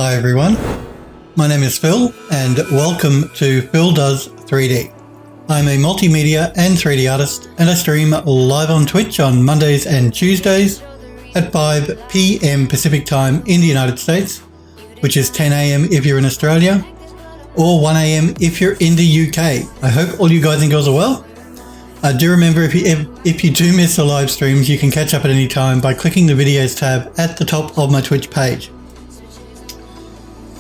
Hi everyone, my name is Phil and welcome to Phil Does 3D. I'm a multimedia and 3D artist and I stream live on Twitch on Mondays and Tuesdays at 5 PM Pacific time in the United States, which is 10 AM if you're in Australia, or 1 AM if you're in the UK. I hope all you guys and girls are well. Do remember if you do miss the live streams, you can catch up at any time by clicking the videos tab at the top of my Twitch page.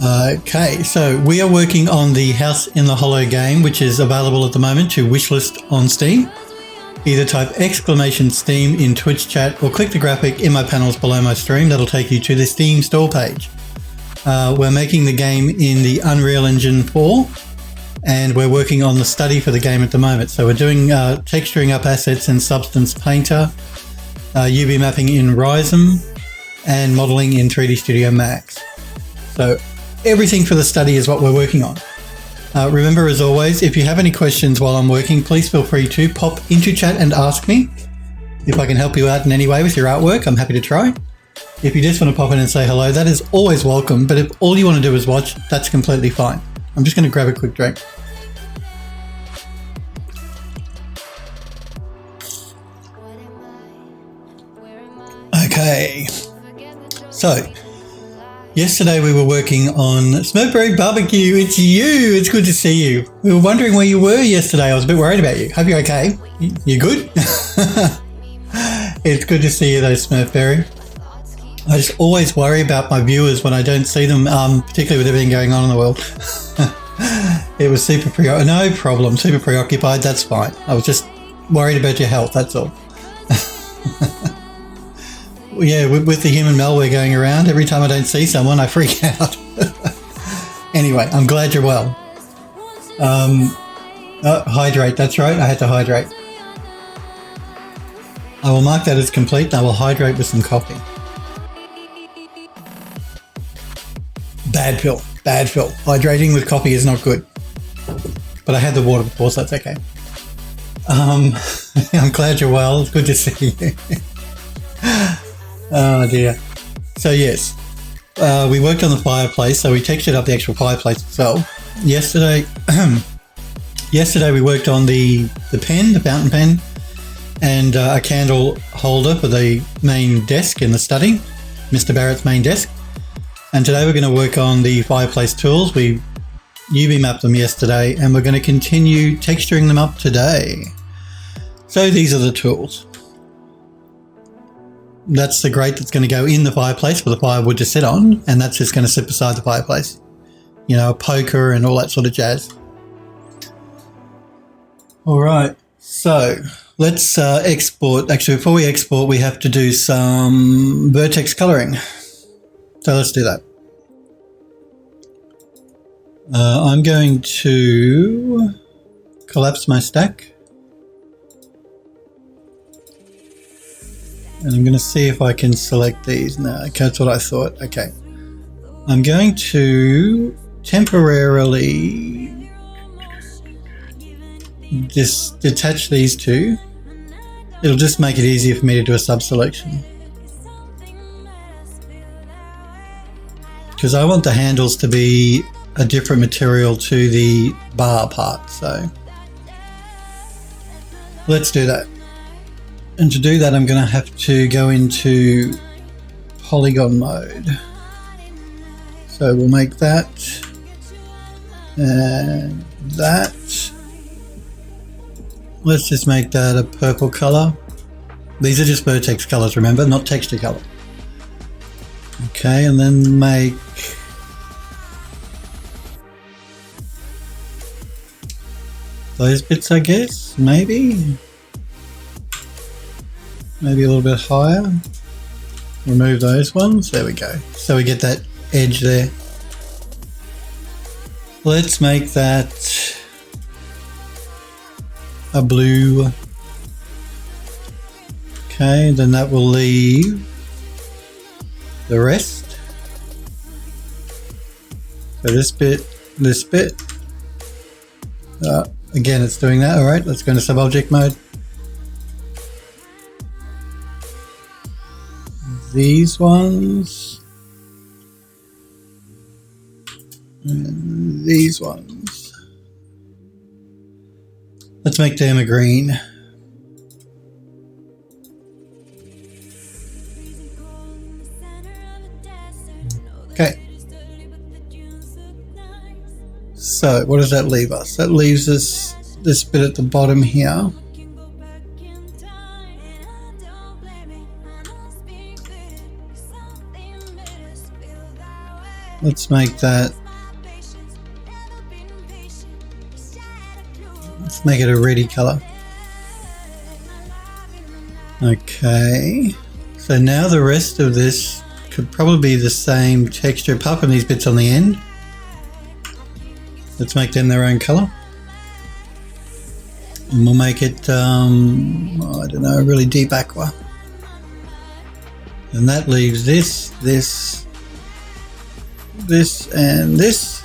Okay, so we are working on the House in the Hollow game, which is available at the moment to wishlist on Steam. Either type !Steam in Twitch chat or click the graphic in my panels below my stream. That'll take you to the Steam store page. We're making the game in the Unreal Engine 4 and we're working on the study for the game at the moment. So we're doing texturing up assets in Substance Painter, UV mapping in Rhizome and modeling in 3D Studio Max. So everything for the study is what we're working on. Remember, as always, if you have any questions while I'm working, please feel free to pop into chat and ask me. If I can help you out in any way with your artwork, I'm happy to try. If you just want to pop in and say hello, that is always welcome. But if all you want to do is watch, that's completely fine. I'm just going to grab a quick drink. Okay. So, yesterday we were working on Smurfberry Barbecue. It's you. It's good to see you. We were wondering where you were yesterday. I was a bit worried about you. Hope you're okay. You good? It's good to see you though, Smurfberry. I just always worry about my viewers when I don't see them, particularly with everything going on in the world. It was super no problem. Super preoccupied. That's fine. I was just worried about your health. That's all. Yeah, with the human malware going around, every time I don't see someone, I freak out. Anyway, I'm glad you're well. Hydrate, that's right, I had to hydrate. I will mark that as complete and I will hydrate with some coffee. Bad Phil. Hydrating with coffee is not good. But I had the water before, so that's okay. I'm glad you're well, it's good to see you. Oh dear. So yes, we worked on the fireplace, so we textured up the actual fireplace itself. Yesterday we worked on the pen, the fountain pen, and a candle holder for the main desk in the study, Mr. Barrett's main desk. And today we're going to work on the fireplace tools. We UV mapped them yesterday and we're going to continue texturing them up today. So these are the tools. That's the grate that's going to go in the fireplace for the firewood to sit on, and that's just going to sit beside the fireplace. You know, a poker and all that sort of jazz. All right, so let's export. Actually, before we export, we have to do some vertex coloring. So let's do that. I'm going to collapse my stack. And I'm going to see if I can select these. No, okay, that's what I thought. Okay. I'm going to temporarily just detach these two. It'll just make it easier for me to do a sub-selection. Because I want the handles to be a different material to the bar part, so let's do that. And to do that, I'm going to have to go into polygon mode. So we'll make that and that. Let's just make that a purple color. These are just vertex colors, remember, not texture color. Okay, and then make those bits, I guess, maybe a little bit higher. Remove those ones. There we go. So we get that edge there. Let's make that a blue. Okay, then that will leave the rest. So this bit. Again, it's doing that. All right, let's go into sub-object mode. These ones. And these ones. Let's make them a green. Okay. So what does that leave us? That leaves us this bit at the bottom here. Let's make that. Let's make it a reddy color. Okay. So now the rest of this could probably be the same texture apart from these bits on the end. Let's make them their own color. And we'll make it, I don't know, a really deep aqua. And that leaves this, and this.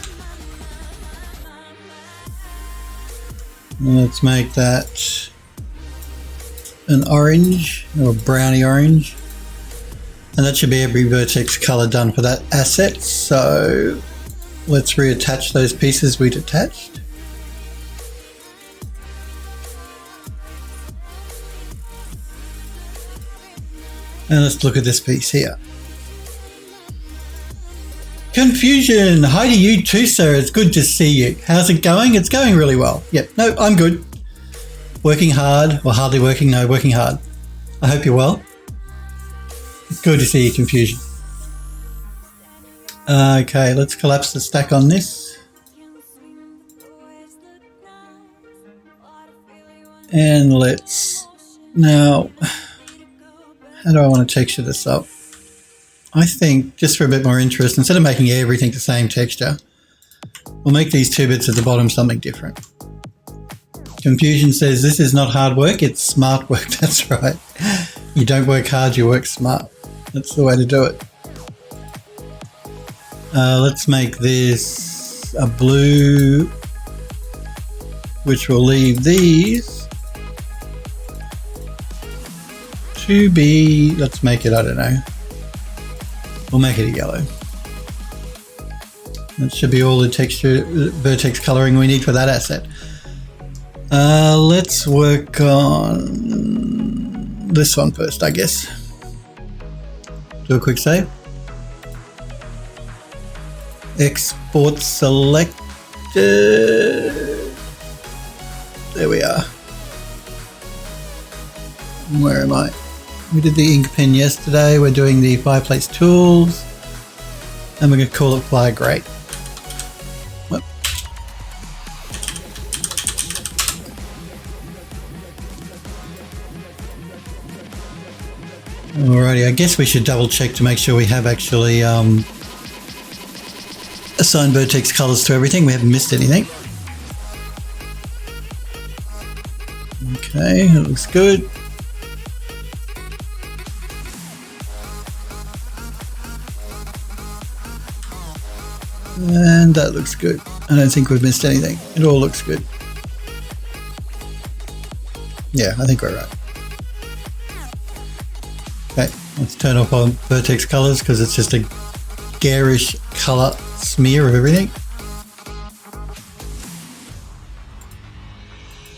And let's make that an orange or browny orange. And that should be every vertex color done for that asset. So let's reattach those pieces we detached. And let's look at this piece here. Confusion. Hi to you too, sir. It's good to see you. How's it going? It's going really well. Yep. No, I'm good. Working hard. Well, hardly working. No, working hard. I hope you're well. Good to see you, Confusion. Okay, let's collapse the stack on this. And let's... Now, how do I want to texture this up? I think, just for a bit more interest, instead of making everything the same texture, we'll make these two bits at the bottom something different. Confusion says, this is not hard work, it's smart work. That's right. You don't work hard, you work smart. That's the way to do it. Let's make this a blue, which will leave these to be, let's make it, I don't know. We'll make it a yellow. That should be all the texture, vertex coloring we need for that asset. Let's work on this one first, I guess. Do a quick save. Export selected. There we are. Where am I? We did the ink pen yesterday. We're doing the fireplace tools. And we're going to call it Fire Grate. What? Alrighty, I guess we should double check to make sure we have actually assigned vertex colors to everything. We haven't missed anything. Okay, that looks good. And that looks good. I don't think we've missed anything. It all looks good. Yeah, I think we're right. Okay, let's turn off our vertex colors because it's just a garish color smear of everything.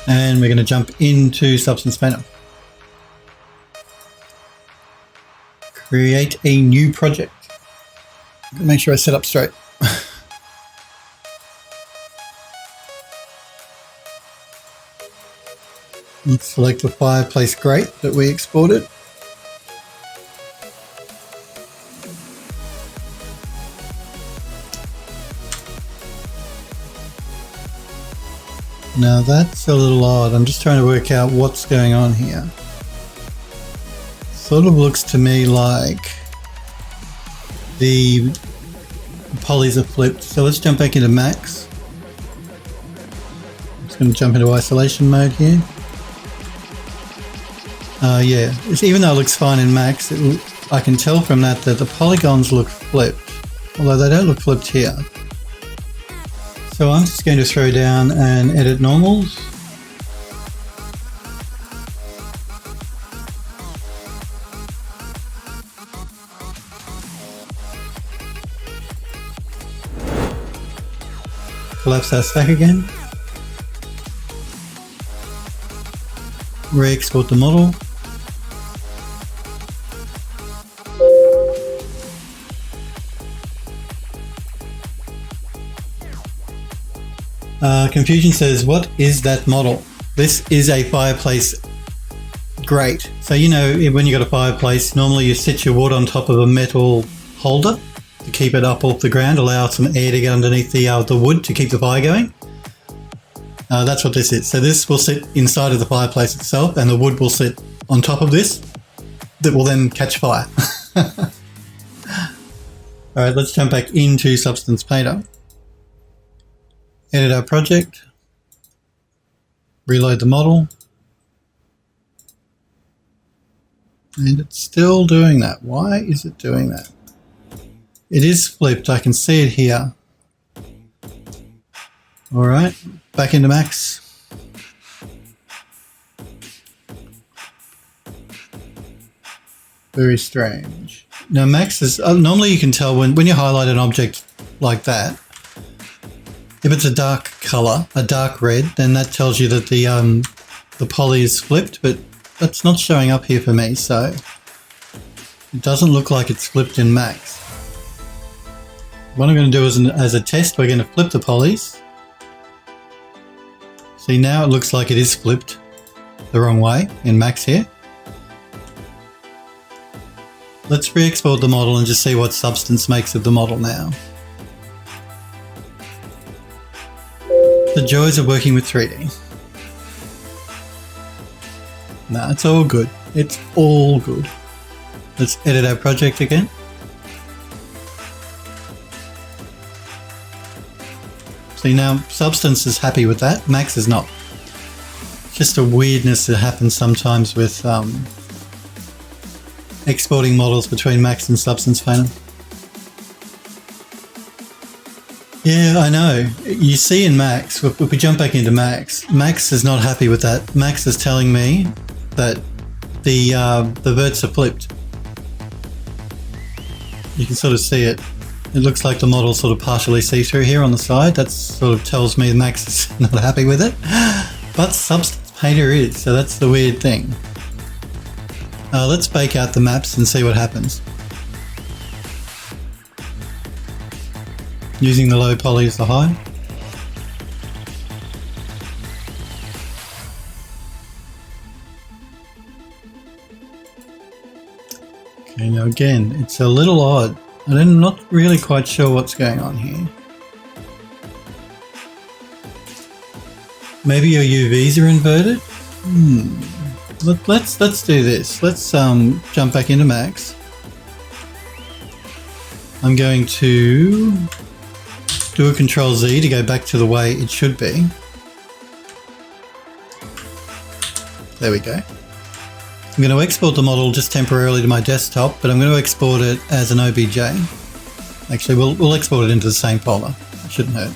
And we're going to jump into Substance Painter. Create a new project. Make sure I set up straight. Let's select the fireplace grate that we exported. Now that's a little odd. I'm just trying to work out what's going on here. Sort of looks to me like the polys are flipped. So let's jump back into max. I'm just going to jump into isolation mode here. Yeah, even though it looks fine in max, I can tell from that the polygons look flipped, although they don't look flipped here. So I'm just going to throw down and edit normals. collapse our stack again. Re-export the model. Confusion says, what is that model? This is a fireplace grate. So you know when you got a fireplace, normally you sit your wood on top of a metal holder to keep it up off the ground, allow some air to get underneath the wood to keep the fire going. That's what this is. So this will sit inside of the fireplace itself, and the wood will sit on top of this that will then catch fire. All right, let's jump back into Substance Painter. Edit our project. Reload the model. And it's still doing that. Why is it doing that? It is flipped. I can see it here. All right, back into Max. Very strange. Now Max is, normally you can tell when you highlight an object like that, if it's a dark color, a dark red, then that tells you that the poly is flipped, but that's not showing up here for me, so it doesn't look like it's flipped in Max. What I'm going to do is, as a test, we're going to flip the polys. See, now it looks like it is flipped the wrong way in Max here. Let's re-export the model and just see what Substance makes of the model now. The joys of working with 3D. Nah, it's all good. It's all good. Let's edit our project again. See, now Substance is happy with that. Max is not. Just a weirdness that happens sometimes with exporting models between Max and Substance Painter. Yeah, I know. You see in Max, if we jump back into Max, Max is not happy with that. Max is telling me that the verts are flipped. You can sort of see it. It looks like the model's sort of partially see-through here on the side. That sort of tells me Max is not happy with it. But Substance Painter is, so that's the weird thing. Let's bake out the maps and see what happens. Using the low poly as the high. Okay, now again, it's a little odd. I'm not really quite sure what's going on here. Maybe your UVs are inverted? Let's do this. Let's jump back into Max. I'm going to do a Control Z to go back to the way it should be. There we go. I'm going to export the model just temporarily to my desktop, but I'm going to export it as an OBJ. Actually, we'll export it into the same folder. It shouldn't hurt.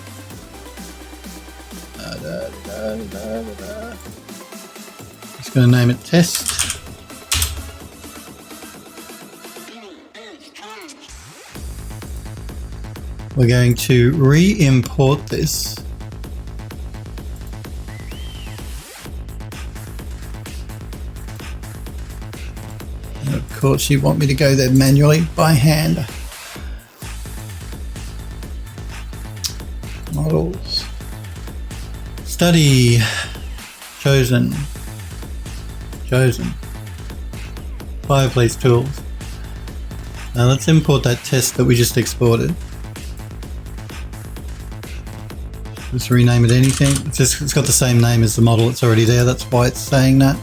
Just going to name it test. We're going to re-import this. And of course, you want me to go there manually by hand. Models. Study. Chosen. Fireplace tools. Now let's import that test that we just exported. Let's rename it anything. It's got the same name as the model. It's already there. That's why it's saying that.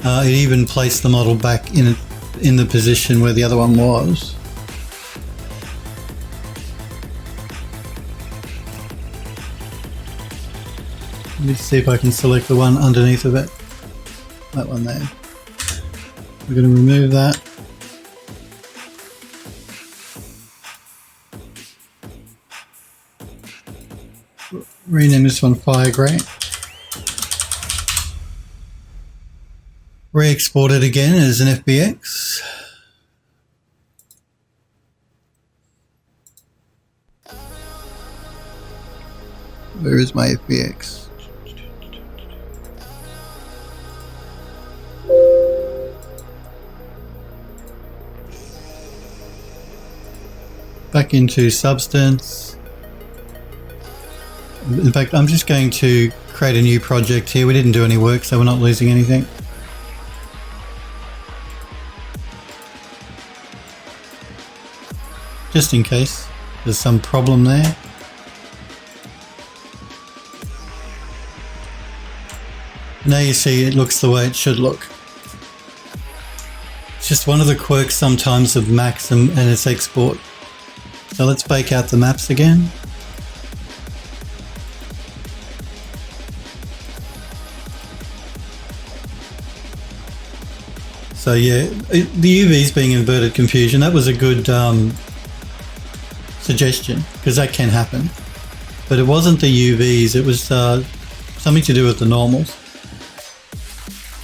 It even placed the model back in the position where the other one was. Let me see if I can select the one underneath of it. That one there. We're going to remove that. Rename this one Fire Grate. Re-export it again as an FBX. Where is my FBX? Back into Substance. In fact, I'm just going to create a new project here. We didn't do any work, so we're not losing anything. Just in case there's some problem there. Now you see it looks the way it should look. It's just one of the quirks sometimes of Max and its export. So let's bake out the maps again. So yeah, the UVs being inverted confusion, that was a good suggestion, because that can happen. But it wasn't the UVs, it was something to do with the normals.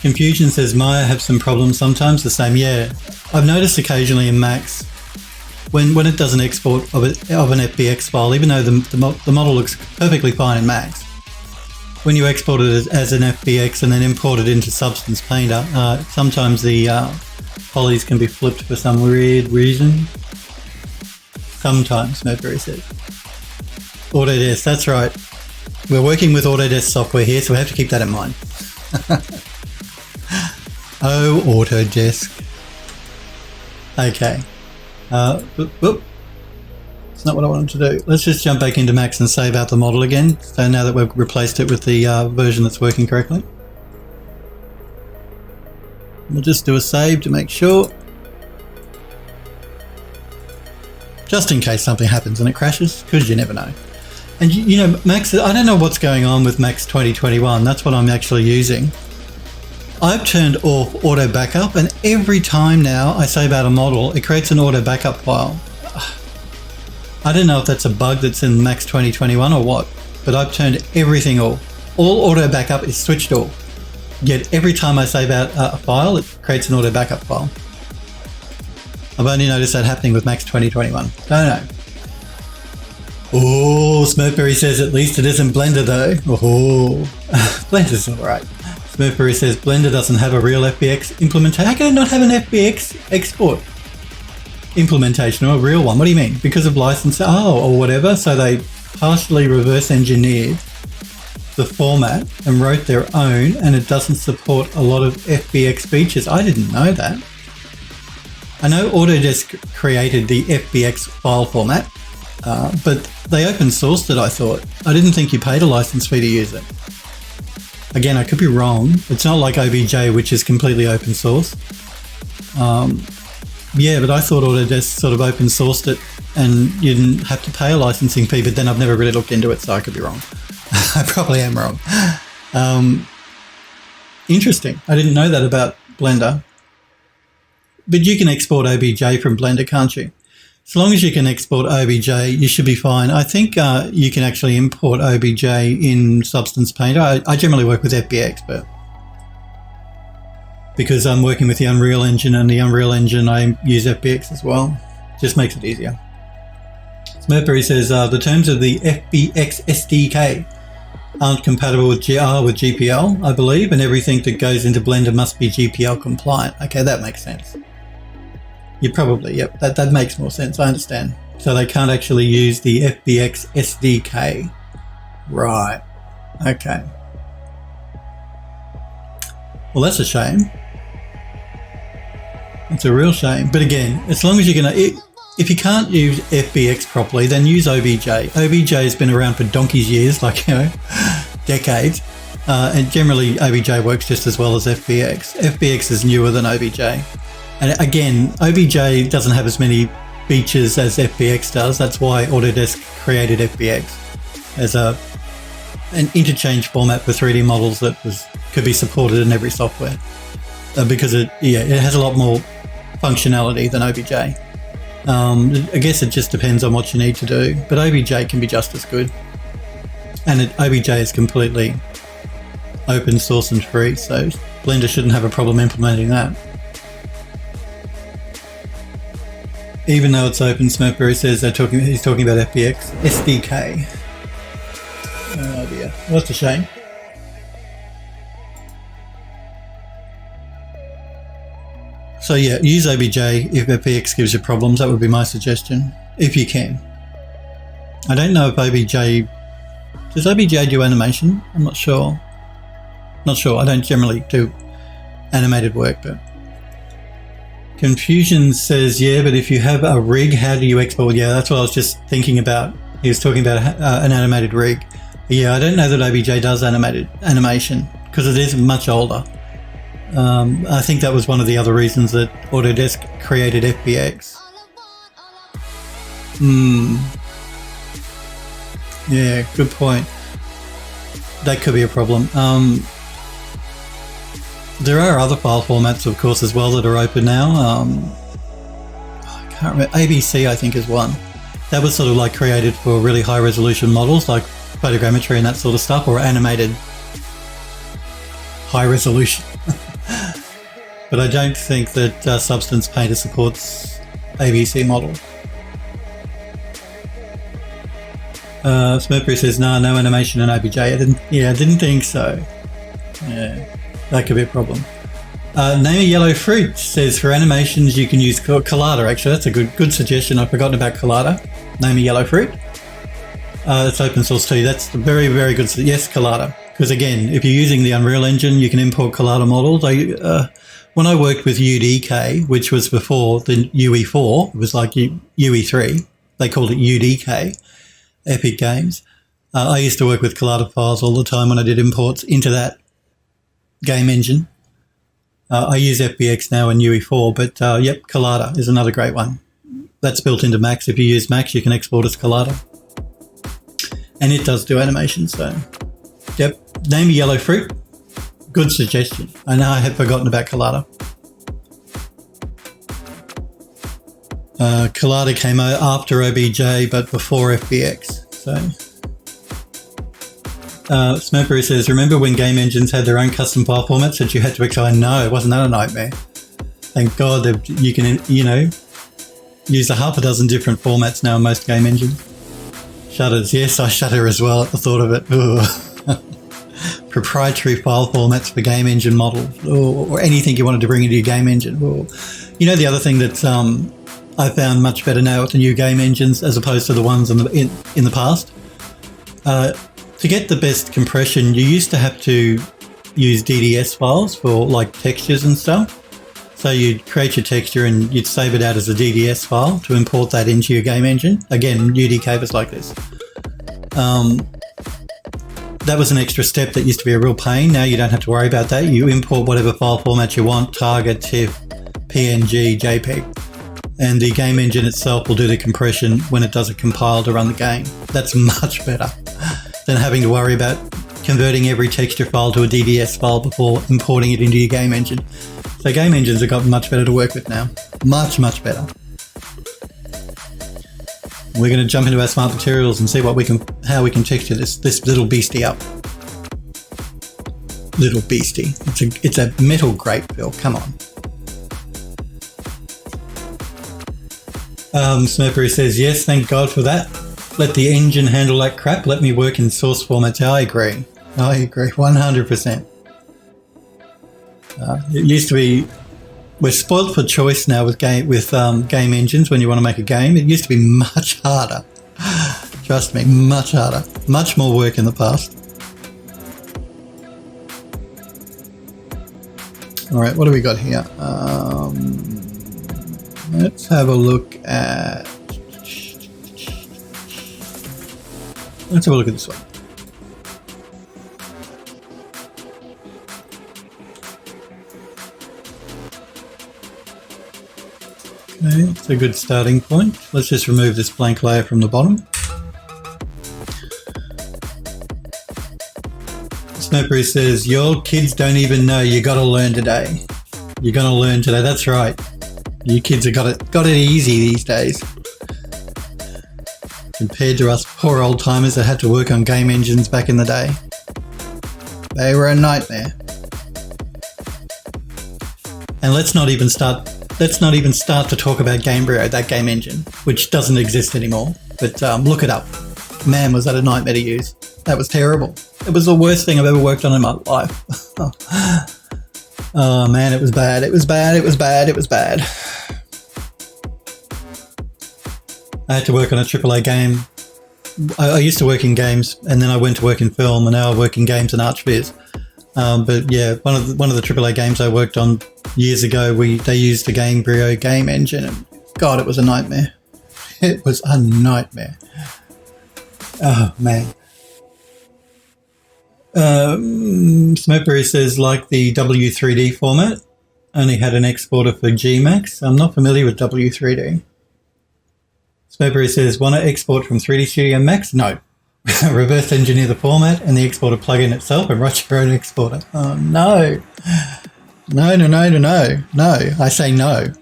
Confusion says, Maya have some problems sometimes, the same. Yeah, I've noticed occasionally in Max, when it does an export of an FBX file, even though the model looks perfectly fine in Max, when you export it as an FBX and then import it into Substance Painter, sometimes the polys can be flipped for some weird reason. Sometimes, Mercury says. Autodesk, that's right. We're working with Autodesk software here, so we have to keep that in mind. Oh, Autodesk. Okay. Whoop. It's not what I wanted to do. Let's just jump back into Max and save out the model again. So now that we've replaced it with the version that's working correctly. We'll just do a save to make sure. Just in case something happens and it crashes, because you never know. And you know, Max, I don't know what's going on with Max 2021. That's what I'm actually using. I've turned off auto backup, and every time now I save out a model, it creates an auto backup file. I don't know if that's a bug that's in Max 2021 or what, but I've turned everything off. All auto backup is switched off. Yet every time I save out a file, it creates an auto backup file. I've only noticed that happening with Max 2021. Don't know. Oh, Smurfberry says at least it isn't Blender though. Oh, Blender's alright. Smurfberry says Blender doesn't have a real FBX implementation. How can it not have an FBX export implementation or a real one? What do you mean? Because of license? Oh, or whatever. So they partially reverse engineered the format and wrote their own, and it doesn't support a lot of FBX features. I didn't know that. I know Autodesk created the FBX file format, but they open sourced it, I thought. I didn't think you paid a license fee to use it. Again, I could be wrong. It's not like OBJ, which is completely open source. Yeah, but I thought Autodesk sort of open sourced it and you didn't have to pay a licensing fee, but then I've never really looked into it, so I could be wrong. I probably am wrong. Interesting. I didn't know that about Blender. But you can export OBJ from Blender, can't you? As long as you can export OBJ, you should be fine. I think you can actually import OBJ in Substance Painter. I generally work with FBX, but because I'm working with the Unreal Engine, and the Unreal Engine I use FBX as well. Just makes it easier. Smurfberry says the terms of the FBX SDK aren't compatible with GPL, I believe, and everything that goes into Blender must be GPL compliant. Okay, that makes sense. You probably, yep, that makes more sense. I understand. So they can't actually use the FBX SDK. Right. Okay. Well, that's a shame. It's a real shame. But again, as long as you're going to... If you can't use FBX properly, then use OBJ. OBJ has been around for donkey's years, like, you know, decades. And generally, OBJ works just as well as FBX. FBX is newer than OBJ. And again, OBJ doesn't have as many features as FBX does. That's why Autodesk created FBX as an interchange format for 3D models that could be supported in every software. Because it has a lot more functionality than OBJ. I guess it just depends on what you need to do, but OBJ can be just as good. And OBJ is completely open source and free, so Blender shouldn't have a problem implementing that. Even though it's open, Smurfberry says he's talking about FBX SDK. Well, that's a shame. So yeah, use OBJ if FBX gives you problems. That would be my suggestion, if you can. I don't know if OBJ... Does OBJ do animation? I'm not sure. Not sure. I don't generally do animated work, but... Confusion says, yeah, but if you have a rig, how do you export? Yeah, that's what I was just thinking about. He was talking about an animated rig. Yeah, I don't know that OBJ does animation because it is much older. I think that was one of the other reasons that Autodesk created FBX. Yeah, good point. That could be a problem. There are other file formats, of course, as well that are open now. I can't remember. ABC, I think, is one. That was sort of like created for really high resolution models like photogrammetry and that sort of stuff, or animated high resolution. But I don't think that Substance Painter supports ABC model. Smurfberry says, no animation in OBJ. I didn't think so. Yeah, that could be a problem. Name a yellow fruit says, for animations you can use Collada. Actually, that's a good suggestion. I've forgotten about Collada. Name a yellow fruit. It's open source too. That's very, very good. Yes, Collada. Because again, if you're using the Unreal Engine, you can import Collada models. When I worked with UDK, which was before the UE4, it was like UE3. They called it UDK, Epic Games. I used to work with Collada files all the time when I did imports into that game engine. I use FBX now in UE4, but yep, Collada is another great one. That's built into Max. If you use Max, you can export as Collada. And it does do animation, so yep. Name a yellow fruit. Good suggestion. I know I had forgotten about Collada. Collada came after OBJ, but before FBX. So, Smurfberry says, remember when game engines had their own custom file formats that you had to explain? No, wasn't that a nightmare? Thank God that you can, use a half a dozen different formats now in most game engines. Shutters, yes, I shudder as well at the thought of it. Proprietary file formats for game engine models, or anything you wanted to bring into your game engine. The other thing that I found much better now with the new game engines as opposed to the ones in the past. To get the best compression, you used to have to use DDS files for like textures and stuff. So you'd create your texture and you'd save it out as a DDS file to import that into your game engine. Again, UDK was like this. That was an extra step that used to be a real pain. Now you don't have to worry about that. You import whatever file format you want, Target, TIFF, PNG, JPEG. And the game engine itself will do the compression when it does a compile to run the game. That's much better than having to worry about converting every texture file to a DDS file before importing it into your game engine. So game engines have gotten much better to work with now. Much, much better. We're going to jump into our smart materials and see how we can texture this little beastie up. Little beastie. It's a metal grape, Bill. Come on. Smurfberry says, yes, thank God for that. Let the engine handle that crap. Let me work in source formats. I agree. 100%. It used to be... We're spoiled for choice now with game engines when you want to make a game. It used to be much harder. Trust me, much harder. Much more work in the past. All right, what do we got here? Let's have a look at... Let's have a look at this one. Okay, it's a good starting point. Let's just remove this blank layer from the bottom. Snowberry says, your kids don't even know you got to learn today. You're going to learn today. That's right. You kids have got it easy these days. Compared to us poor old timers that had to work on game engines back in the day. They were a nightmare. And let's not even start to talk about Gamebryo, that game engine, which doesn't exist anymore. But look it up. Man, was that a nightmare to use. That was terrible. It was the worst thing I've ever worked on in my life. Oh man, it was bad. It was bad. It was bad. It was bad. I had to work on a AAA game. I used to work in games, and then I went to work in film, and now I work in games and archviz. But yeah, one of the AAA games I worked on years ago, they used the Gamebryo game engine, and God, it was a nightmare. It was a nightmare. Oh man. Smokeberry says, like the W3D format, only had an exporter for Gmax. I'm not familiar with W3D. Smokeberry says, want to export from 3D Studio Max? No. Reverse engineer the format and the exporter plugin itself and write your own exporter. Oh no. No, no, no, no, no. No. I say no.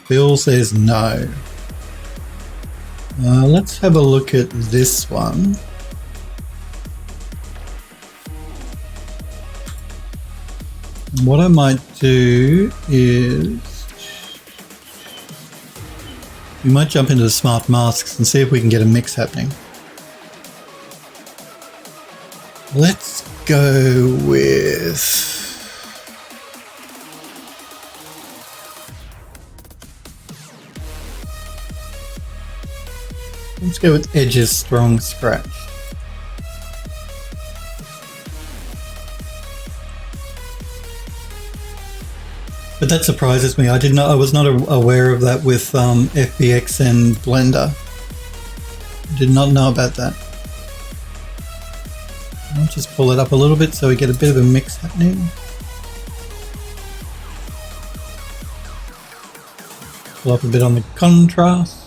Bill says no. Let's have a look at this one. What I might do is we might jump into the smart masks and see if we can get a mix happening. Let's go with... Let's go with Edge's Strong Scratch. But that surprises me. I was not aware of that with FBX and Blender. Did not know about that. I'll just pull it up a little bit so we get a bit of a mix happening. Pull up a bit on the contrast.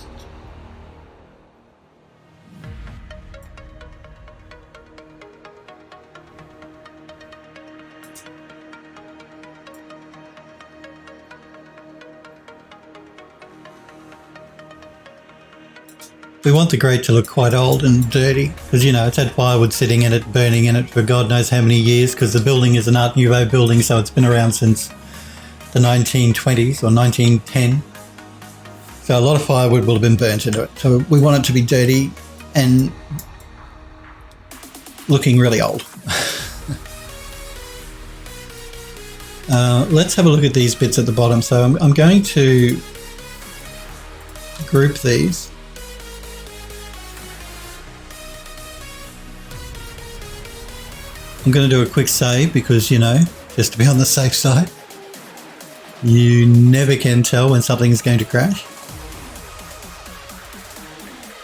We want the grate to look quite old and dirty because, you know, it's had firewood sitting in it, burning in it for God knows how many years, because the building is an Art Nouveau building, so it's been around since the 1920s or 1910. So a lot of firewood will have been burnt into it. So we want it to be dirty and looking really old. Let's have a look at these bits at the bottom. So I'm going to group these. I'm going to do a quick save because, you know, just to be on the safe side. You never can tell when something is going to crash.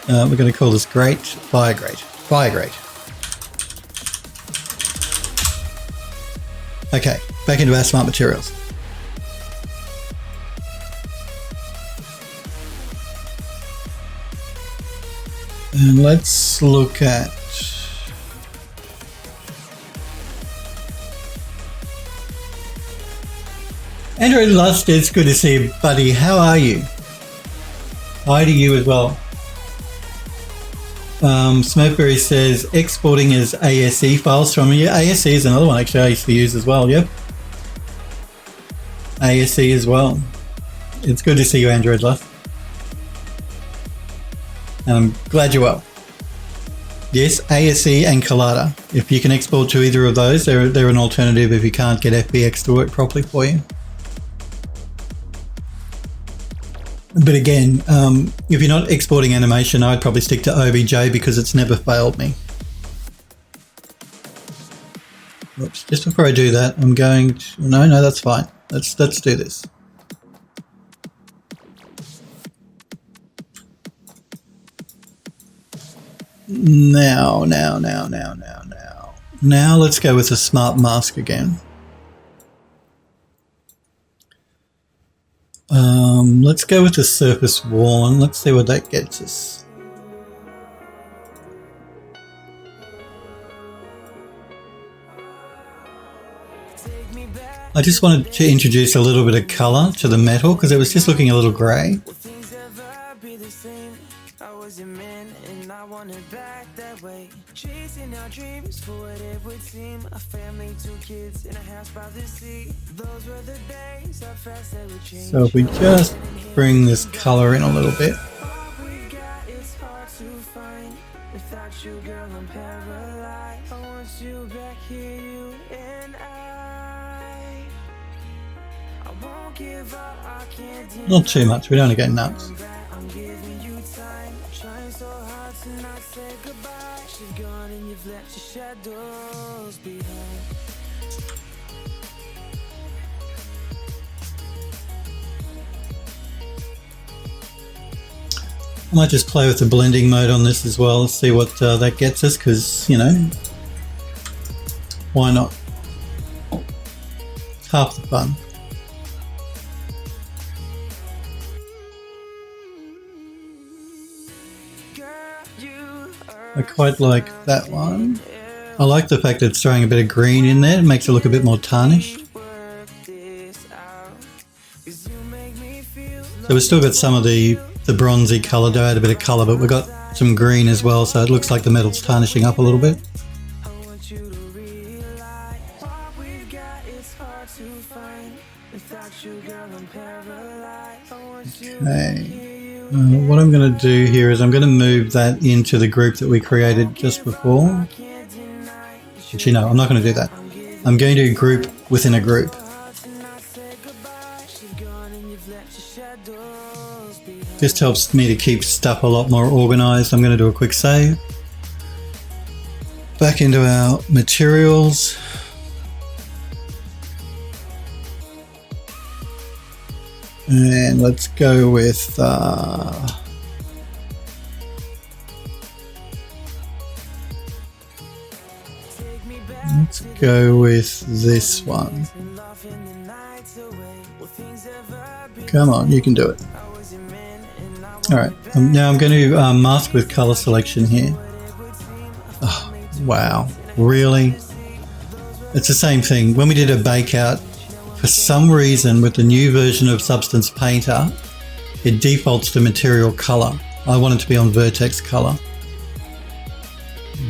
We're going to call this grate, fire grate, fire grate. Okay, back into our smart materials. And let's look at Android Lust, it's good to see you, buddy. How are you? Hi to you as well. Smokeberry says exporting as ASE files from you. ASE is another one actually I used to use as well. Yep. ASE as well. It's good to see you, Android Lust. And I'm glad you're well. Yes, ASE and Collada. If you can export to either of those, they're an alternative if you can't get FBX to work properly for you. But again, if you're not exporting animation, I'd probably stick to OBJ because it's never failed me. Oops, just before I do that, I'm going to... No, that's fine. Let's do this. Now, let's go with the smart mask again. Let's go with the surface worn. Let's see what that gets us. I just wanted to introduce a little bit of colour to the metal because it was just looking a little grey. Chasing our dreams for what it would seem. A family, 2 kids in a house by the sea. Those were the days, how fast they would change. So if we just bring this colour in a little bit. you, girl, I'm paralyzed. I want you back here, you and I won't give up, I can't deny. Not too much, we don't want to go nuts. I'm giving you time, trying so hard to not say goodbye. She's gone and you've left your shadows behind. I might just play with the blending mode on this as well, see what that gets us, because, you know, why not? It's half the fun. I quite like that one. I like the fact that it's throwing a bit of green in there. It makes it look a bit more tarnished. So we've still got some of the bronzy colour to add a bit of colour, but we've got some green as well, so it looks like the metal's tarnishing up a little bit. Okay. What I'm going to do here is I'm going to move that into the group that we created just before. Actually, no, I'm not going to do that. I'm going to group within a group. Just helps me to keep stuff a lot more organized. I'm going to do a quick save. Back into our materials. And let's go with let's go with this one. Come on, you can do it. Alright, now I'm going to mask with color selection here. Oh, wow, really? It's the same thing. When we did a bake out, for some reason with the new version of Substance Painter, it defaults to material color. I want it to be on vertex color.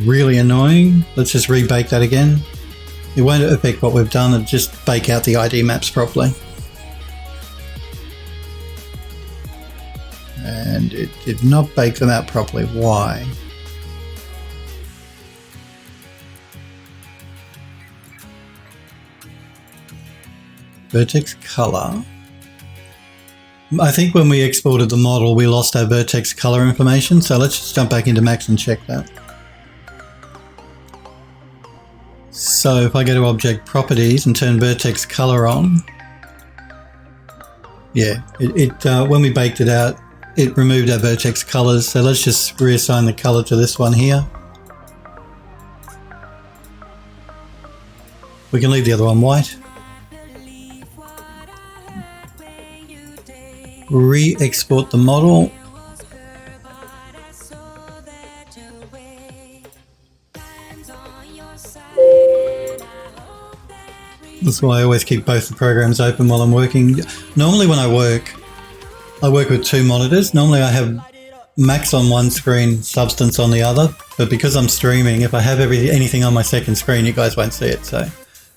Really annoying. Let's just rebake that again. It won't affect what we've done, it'll just bake out the ID maps properly. And it did not bake them out properly. Why? Vertex color. I think when we exported the model, we lost our vertex color information. So let's just jump back into Max and check that. So if I go to Object Properties and turn vertex color on, yeah, when we baked it out, it removed our vertex colors. So let's just reassign the color to this one here. We can leave the other one white. Re-export the model. That's why I always keep both the programs open while I'm working. Normally when I work with two monitors. Normally I have Max on one screen, Substance on the other, but because I'm streaming, if I have anything on my second screen, you guys won't see it.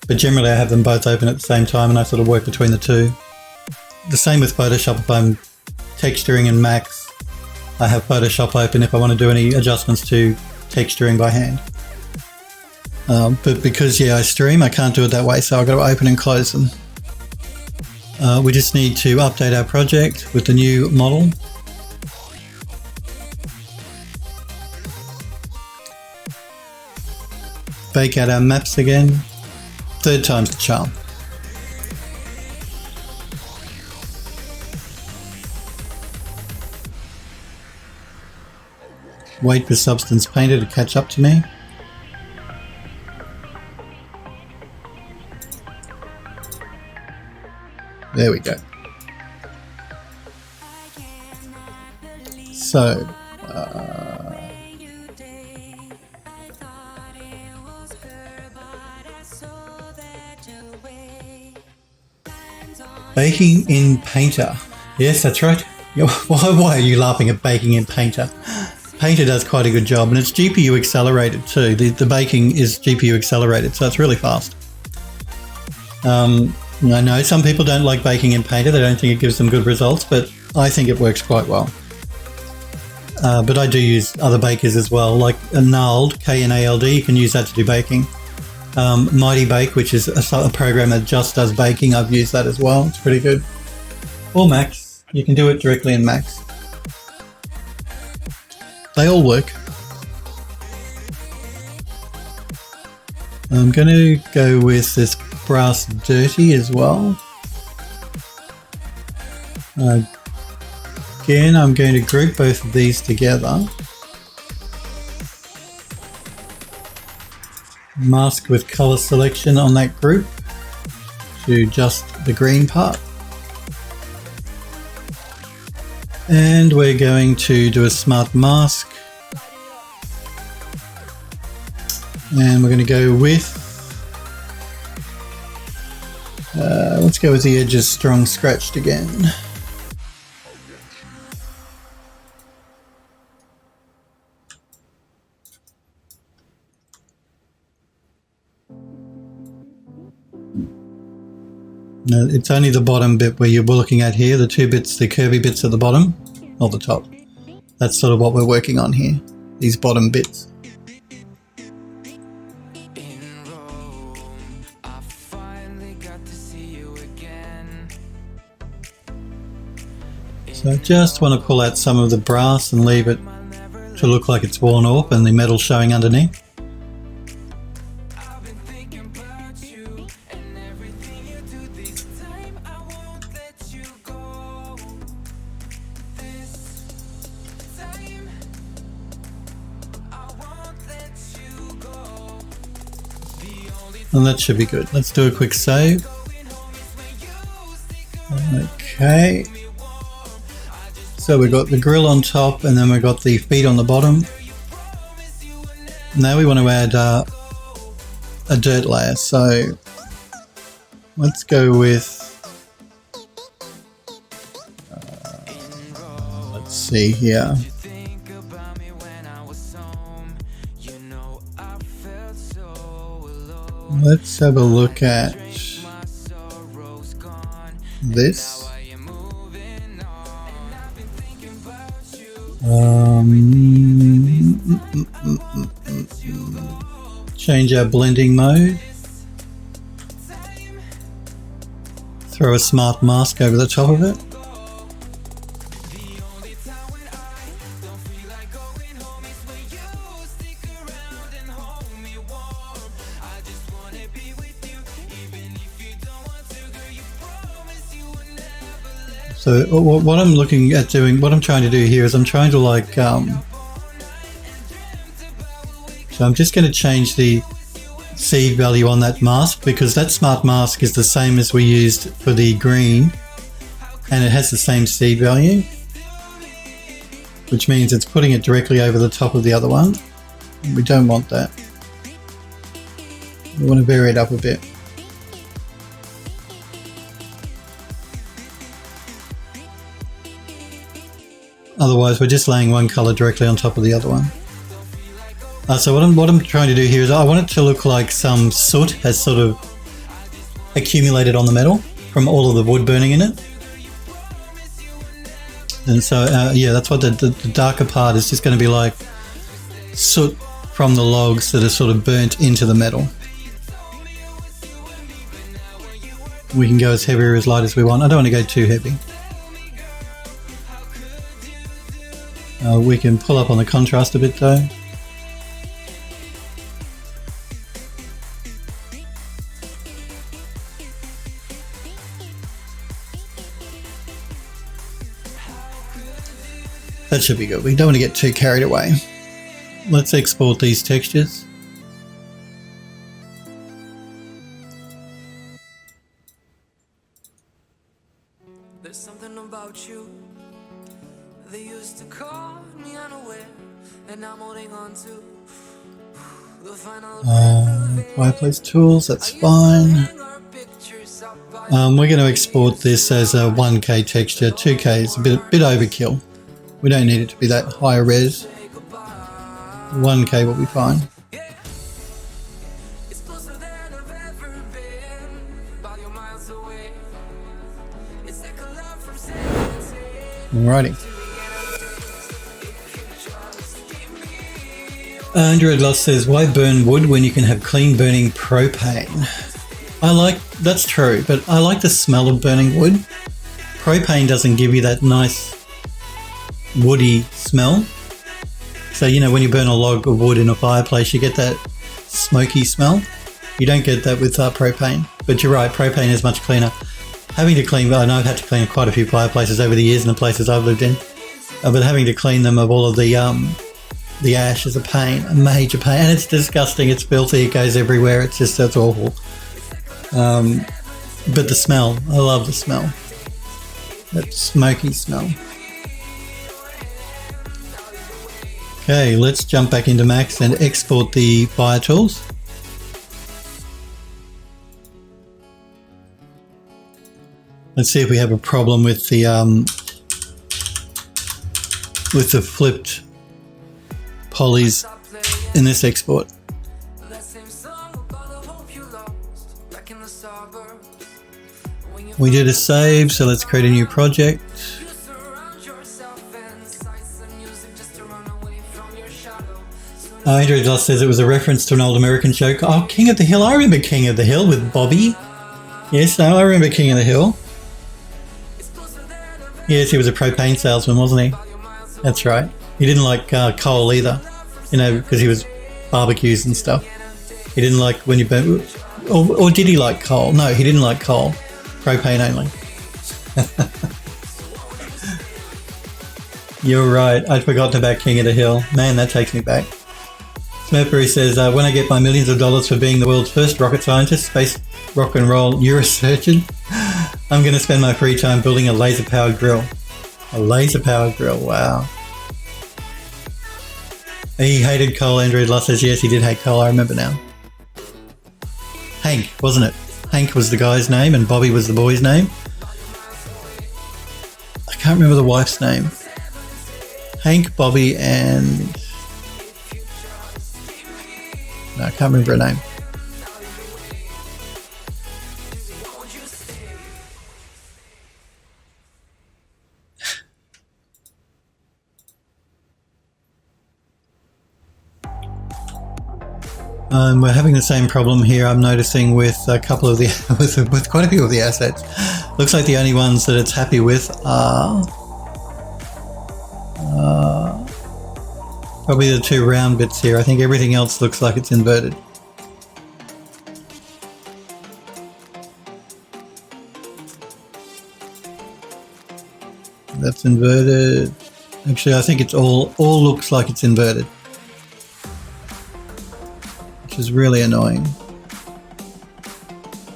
But generally I have them both open at the same time and I sort of work between the two. The same with Photoshop. If I'm texturing in Max, I have Photoshop open if I want to do any adjustments to texturing by hand. But because, I stream, I can't do it that way, so I've got to open and close them. We just need to update our project with the new model. Bake out our maps again. Third time's the charm. Wait for Substance Painter to catch up to me. There we go. So, baking in Painter. Yes, that's right. Why are you laughing at baking in Painter? Painter does quite a good job, and it's GPU accelerated too. The baking is GPU accelerated, so it's really fast. I know some people don't like baking in Painter. They don't think it gives them good results, but I think it works quite well. but I do use other bakers as well, like a Knald, Knald. You can use that to do baking. Mighty Bake, which is a program that just does baking. I've used that as well. It's pretty good. Or Max. You can do it directly in Max. They all work. I'm going to go with this Brass Dirty as well. Again, I'm going to group both of these together. Mask with color selection on that group to just the green part. And we're going to do a smart mask. And we're going to go with, let's go with the edges strong scratched again. No, it's only the bottom bit where you're looking at here, the two bits, the curvy bits at the bottom, not the top. That's sort of what we're working on here, these bottom bits. So I just want to pull out some of the brass and leave it to look like it's worn off and the metal showing underneath. And that should be good. Let's do a quick save. Okay. So we've got the grill on top and then we've got the feet on the bottom. Now we want to add a dirt layer. So let's go with, let's see here. Let's have a look at this. Change our blending mode. Throw a smart mask over the top of it. So what I'm looking at doing, what I'm trying to do here is I'm trying to like, so I'm just going to change the seed value on that mask because that smart mask is the same as we used for the green and it has the same seed value, which means it's putting it directly over the top of the other one. We don't want that. We want to vary it up a bit. Otherwise, we're just laying one color directly on top of the other one. So what I'm trying to do here is I want it to look like some soot has sort of accumulated on the metal from all of the wood burning in it. And so, yeah, that's what the darker part is just going to be like soot from the logs that are sort of burnt into the metal. We can go as heavy or as light as we want. I don't want to go too heavy. We can pull up on the contrast a bit though. That should be good. We don't want to get too carried away. Let's export these textures. There's something about you. They used to call me unaware, and I'm holding on to the final fireplace tools, that's fine. We're going to export this as a 1K texture. 2K is a bit overkill. We don't need it to be that high res. 1K will be fine. Alrighty. Android Lost says, why burn wood when you can have clean burning propane? That's true, but I like the smell of burning wood. Propane doesn't give you that nice woody smell. So, you know, when you burn a log of wood in a fireplace, you get that smoky smell. You don't get that with propane. But you're right, propane is much cleaner. Having to clean, I know I've had to clean quite a few fireplaces over the years in the places I've lived in. But having to clean them of all of the ash is a major pain. And it's disgusting, it's filthy, it goes everywhere, it's awful. But the smell, I love the smell. That smoky smell. Okay, let's jump back into Max and export the fire tools. Let's see if we have a problem with the flipped polys in this export. We did a save, so let's create a new project. Andrew Doss says it was a reference to an old American show. Oh, King of the Hill. I remember King of the Hill with Bobby. Yes, no, I remember King of the Hill. Yes, he was a propane salesman, wasn't he? That's right. He didn't like coal either, you know, because he was barbecues and stuff. He didn't like when you burn, or did he like coal? No, he didn't like coal. Propane only. You're right. I'd forgotten about King of the Hill. Man, that takes me back. Smurfberry says, when I get my millions of dollars for being the world's first rocket scientist, space rock and roll neurosurgeon, I'm going to spend my free time building a laser-powered grill. A laser-powered grill, wow. He hated coal, Andrew Loss says, yes, he did hate coal, I remember now. Hank, wasn't it? Hank was the guy's name and Bobby was the boy's name. I can't remember the wife's name. Hank, Bobby, and... No, I can't remember her name. We're having the same problem here, I'm noticing, with a couple of the with quite a few of the assets. Looks like the only ones that it's happy with are probably the two round bits here. I think everything else looks like it's inverted. That's inverted. Actually, I think it's all looks like it's inverted, which is really annoying.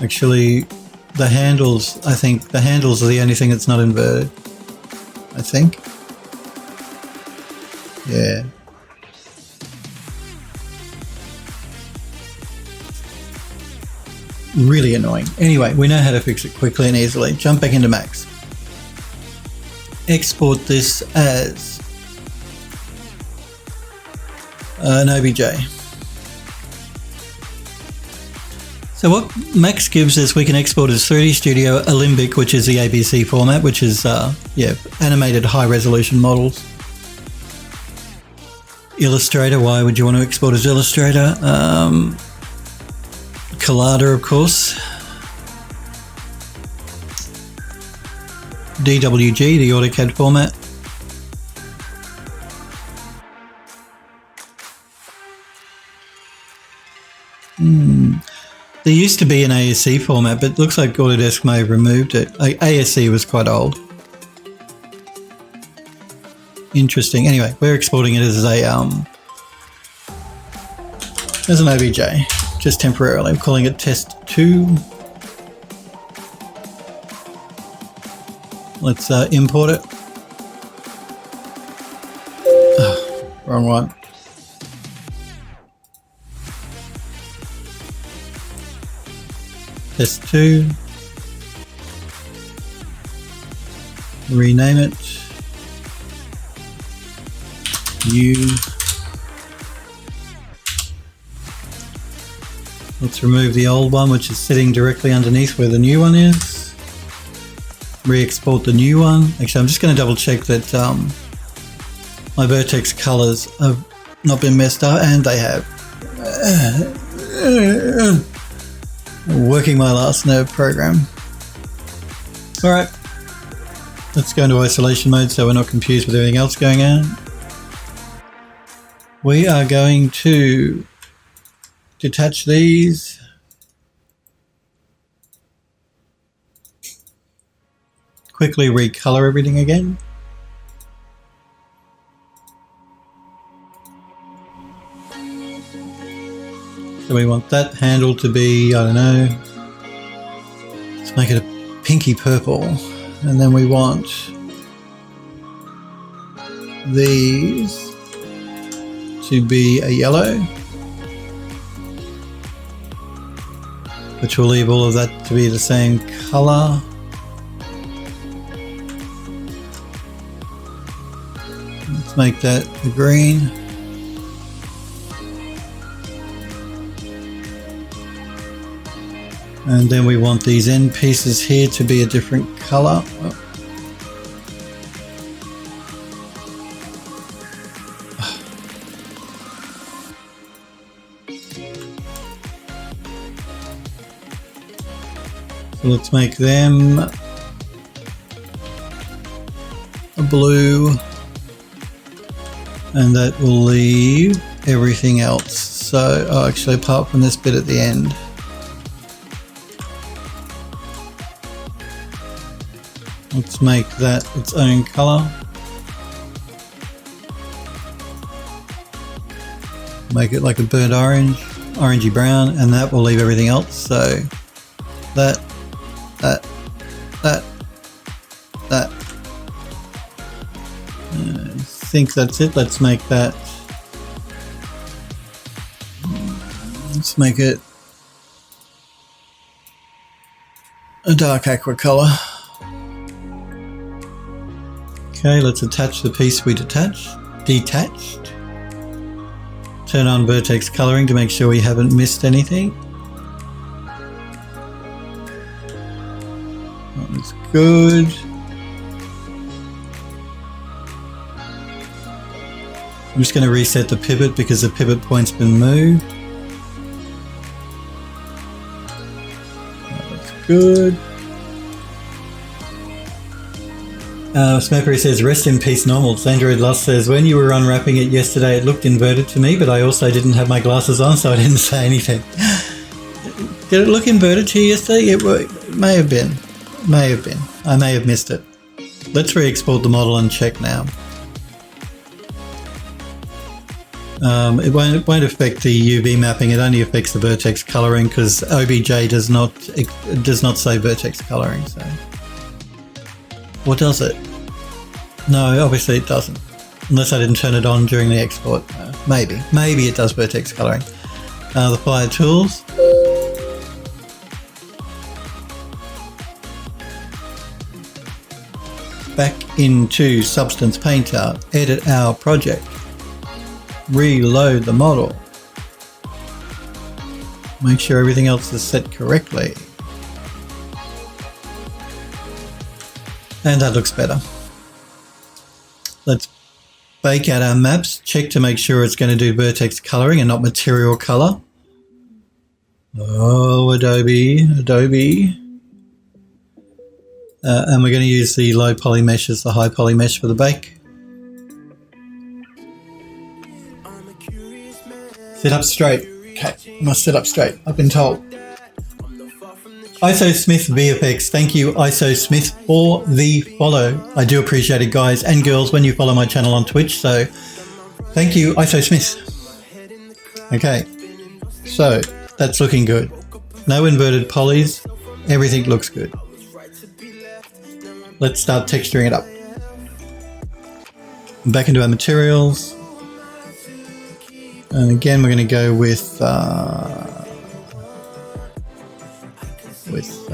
Actually, the handles, I think the handles are the only thing that's not inverted. I think. Yeah. Really annoying. Anyway, we know how to fix it quickly and easily. Jump back into Max. Export this as an OBJ. So what Max gives us, we can export as 3D Studio Alembic, which is the ABC format, which is animated high resolution models. Illustrator, why would you want to export as Illustrator? Collada, of course. DWG, the AutoCAD format. There used to be an ASC format, but it looks like Autodesk may have removed it. ASC was quite old. Interesting. Anyway, we're exporting it as an OBJ, just temporarily. I'm calling it Test 2. Let's import it. Oh, wrong one. Test 2. Rename it. New. Let's remove the old one, which is sitting directly underneath where the new one is. Re-export the new one. Actually, I'm just going to double check that my vertex colors are not been messed up, and they have. Working my last nerve program. Alright, let's go into isolation mode so we're not confused with everything else going on. We are going to detach these. Quickly recolor everything again. So we want that handle to be, I don't know, let's make it a pinky purple. And then we want these to be a yellow, which will leave all of that to be the same color. Let's make that the green. And then we want these end pieces here to be a different color. So let's make them a blue, and that will leave everything else. So, actually apart from this bit at the end. Let's make that its own color. Make it like a burnt orange, orangey brown, and that will leave everything else. So that. I think that's it. Let's make that. Let's make it a dark aqua color. Okay, let's attach the piece we detached. Turn on vertex coloring to make sure we haven't missed anything. That's good. I'm just going to reset the pivot because the pivot point's been moved. That's good. Smokery says, rest in peace normal. Sandroid Lost says, when you were unwrapping it yesterday it looked inverted to me, but I also didn't have my glasses on so I didn't say anything. Did it look inverted to you yesterday? It may have been. May have been. I may have missed it. Let's re-export the model and check now. It won't affect the UV mapping. It only affects the vertex coloring because OBJ does not say vertex coloring. So, what does it? No, obviously it doesn't. Unless I didn't turn it on during the export. Maybe it does vertex coloring. The fire tools. Back into Substance Painter. Edit our project. Reload the model. Make sure everything else is set correctly. And that looks better. Let's bake out our maps. Check to make sure it's going to do vertex coloring and not material color. Oh, Adobe. And we're going to use the low poly mesh as the high poly mesh for the bake. Sit up straight. Okay, must sit up straight. I've been told. ISO Smith VFX. Thank you, ISO Smith, for the follow. I do appreciate it, guys and girls, when you follow my channel on Twitch. So, thank you, ISO Smith. Okay, so that's looking good. No inverted polys. Everything looks good. Let's start texturing it up. Back into our materials. And again, we're going to go with let's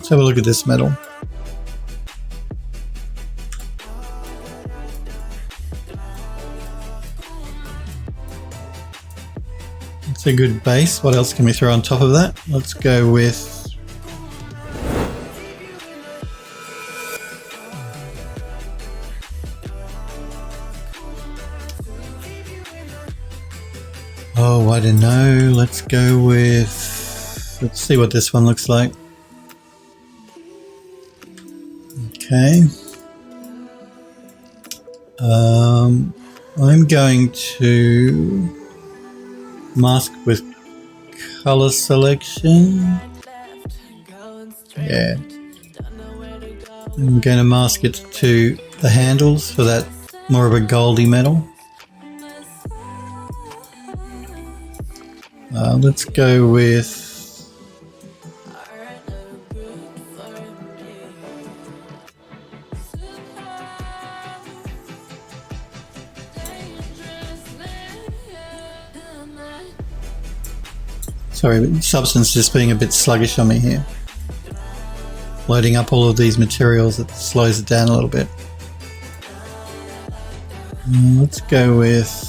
have a look at this metal. It's a good base. What else can we throw on top of that? Let's go with Oh, I don't know. Let's go with... Let's see what this one looks like. Okay. I'm going to mask with color selection. Yeah. I'm going to mask it to the handles for that more of a goldy metal. Let's go with sorry, Substance just being a bit sluggish on me here. Loading up all of these materials, it slows it down a little bit. Let's go with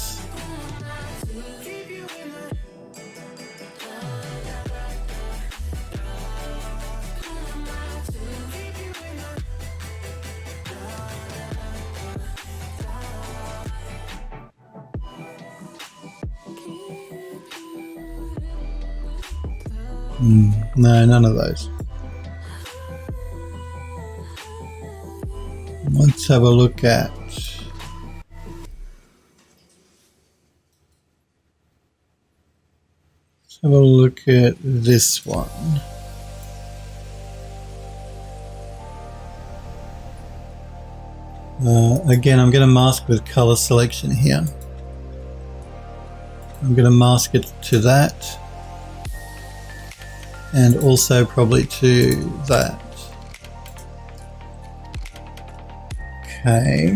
no, none of those. Let's have a look at this one. Again, I'm going to mask with color selection here. I'm going to mask it to that, and also probably to that. Okay.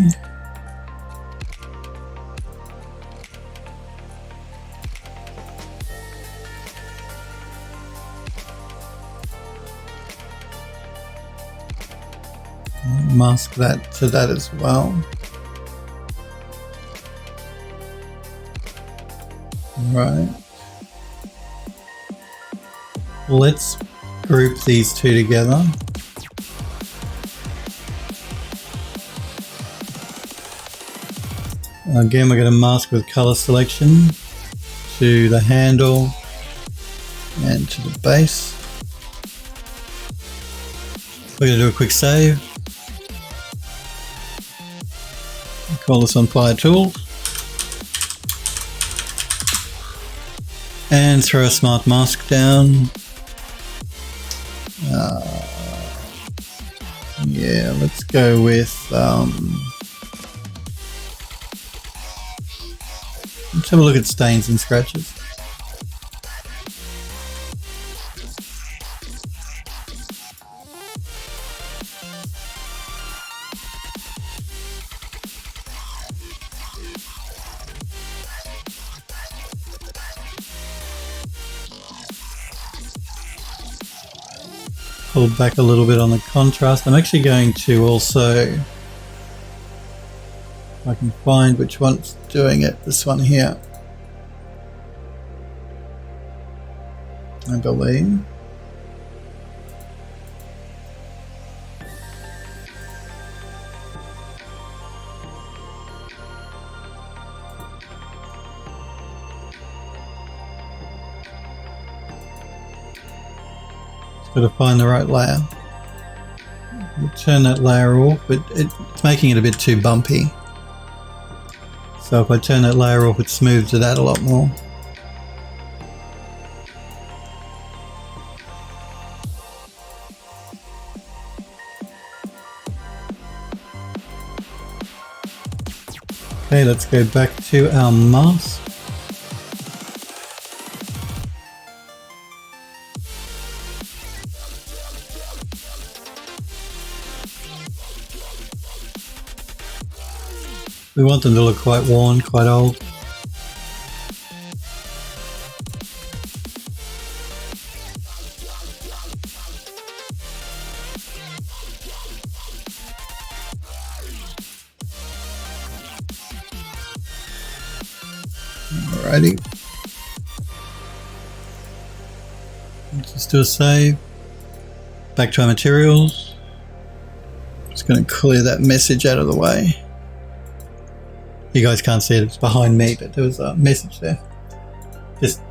Mask that to that as well. Right. Let's group these two together. Again, we're going to mask with color selection to the handle and to the base. We're going to do a quick save. Call this on Fire Tools. And throw a smart mask down. Yeah, let's go with let's have a look at stains and scratches. Pull back a little bit on the contrast. I'm actually going to also, if I can find which one's doing it, this one here, I believe. Got to find the right layer. We'll turn that layer off, but it's making it a bit too bumpy. So if I turn that layer off, it smooths it out a lot more. Okay, let's go back to our mask. We want them to look quite worn, quite old. Alrighty. Let's just do a save. Back to our materials. Just going to clear that message out of the way. You guys can't see it, it's behind me, but there was a message there. Just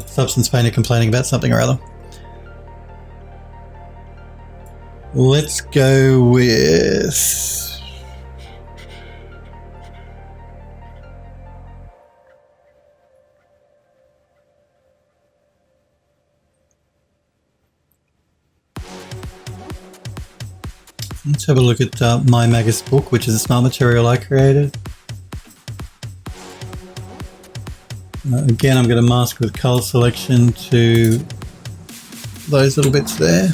Substance Painter complaining about something or other. Let's go with... Let's have a look at My Magus book, which is a smart material I created. Again, I'm going to mask with color selection to those little bits there.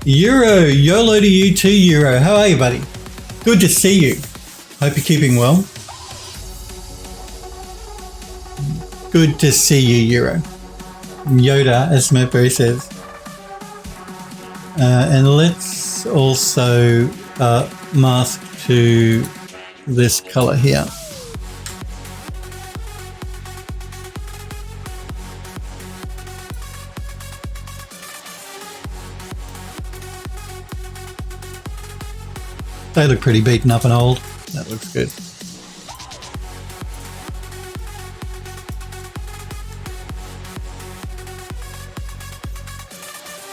Euro, YOLO to you too, Euro. How are you, buddy? Good to see you. Hope you're keeping well. Good to see you, Euro. Yoda, as Smirkberry says. And let's also mask to this color here. They look pretty beaten up and old. That looks good.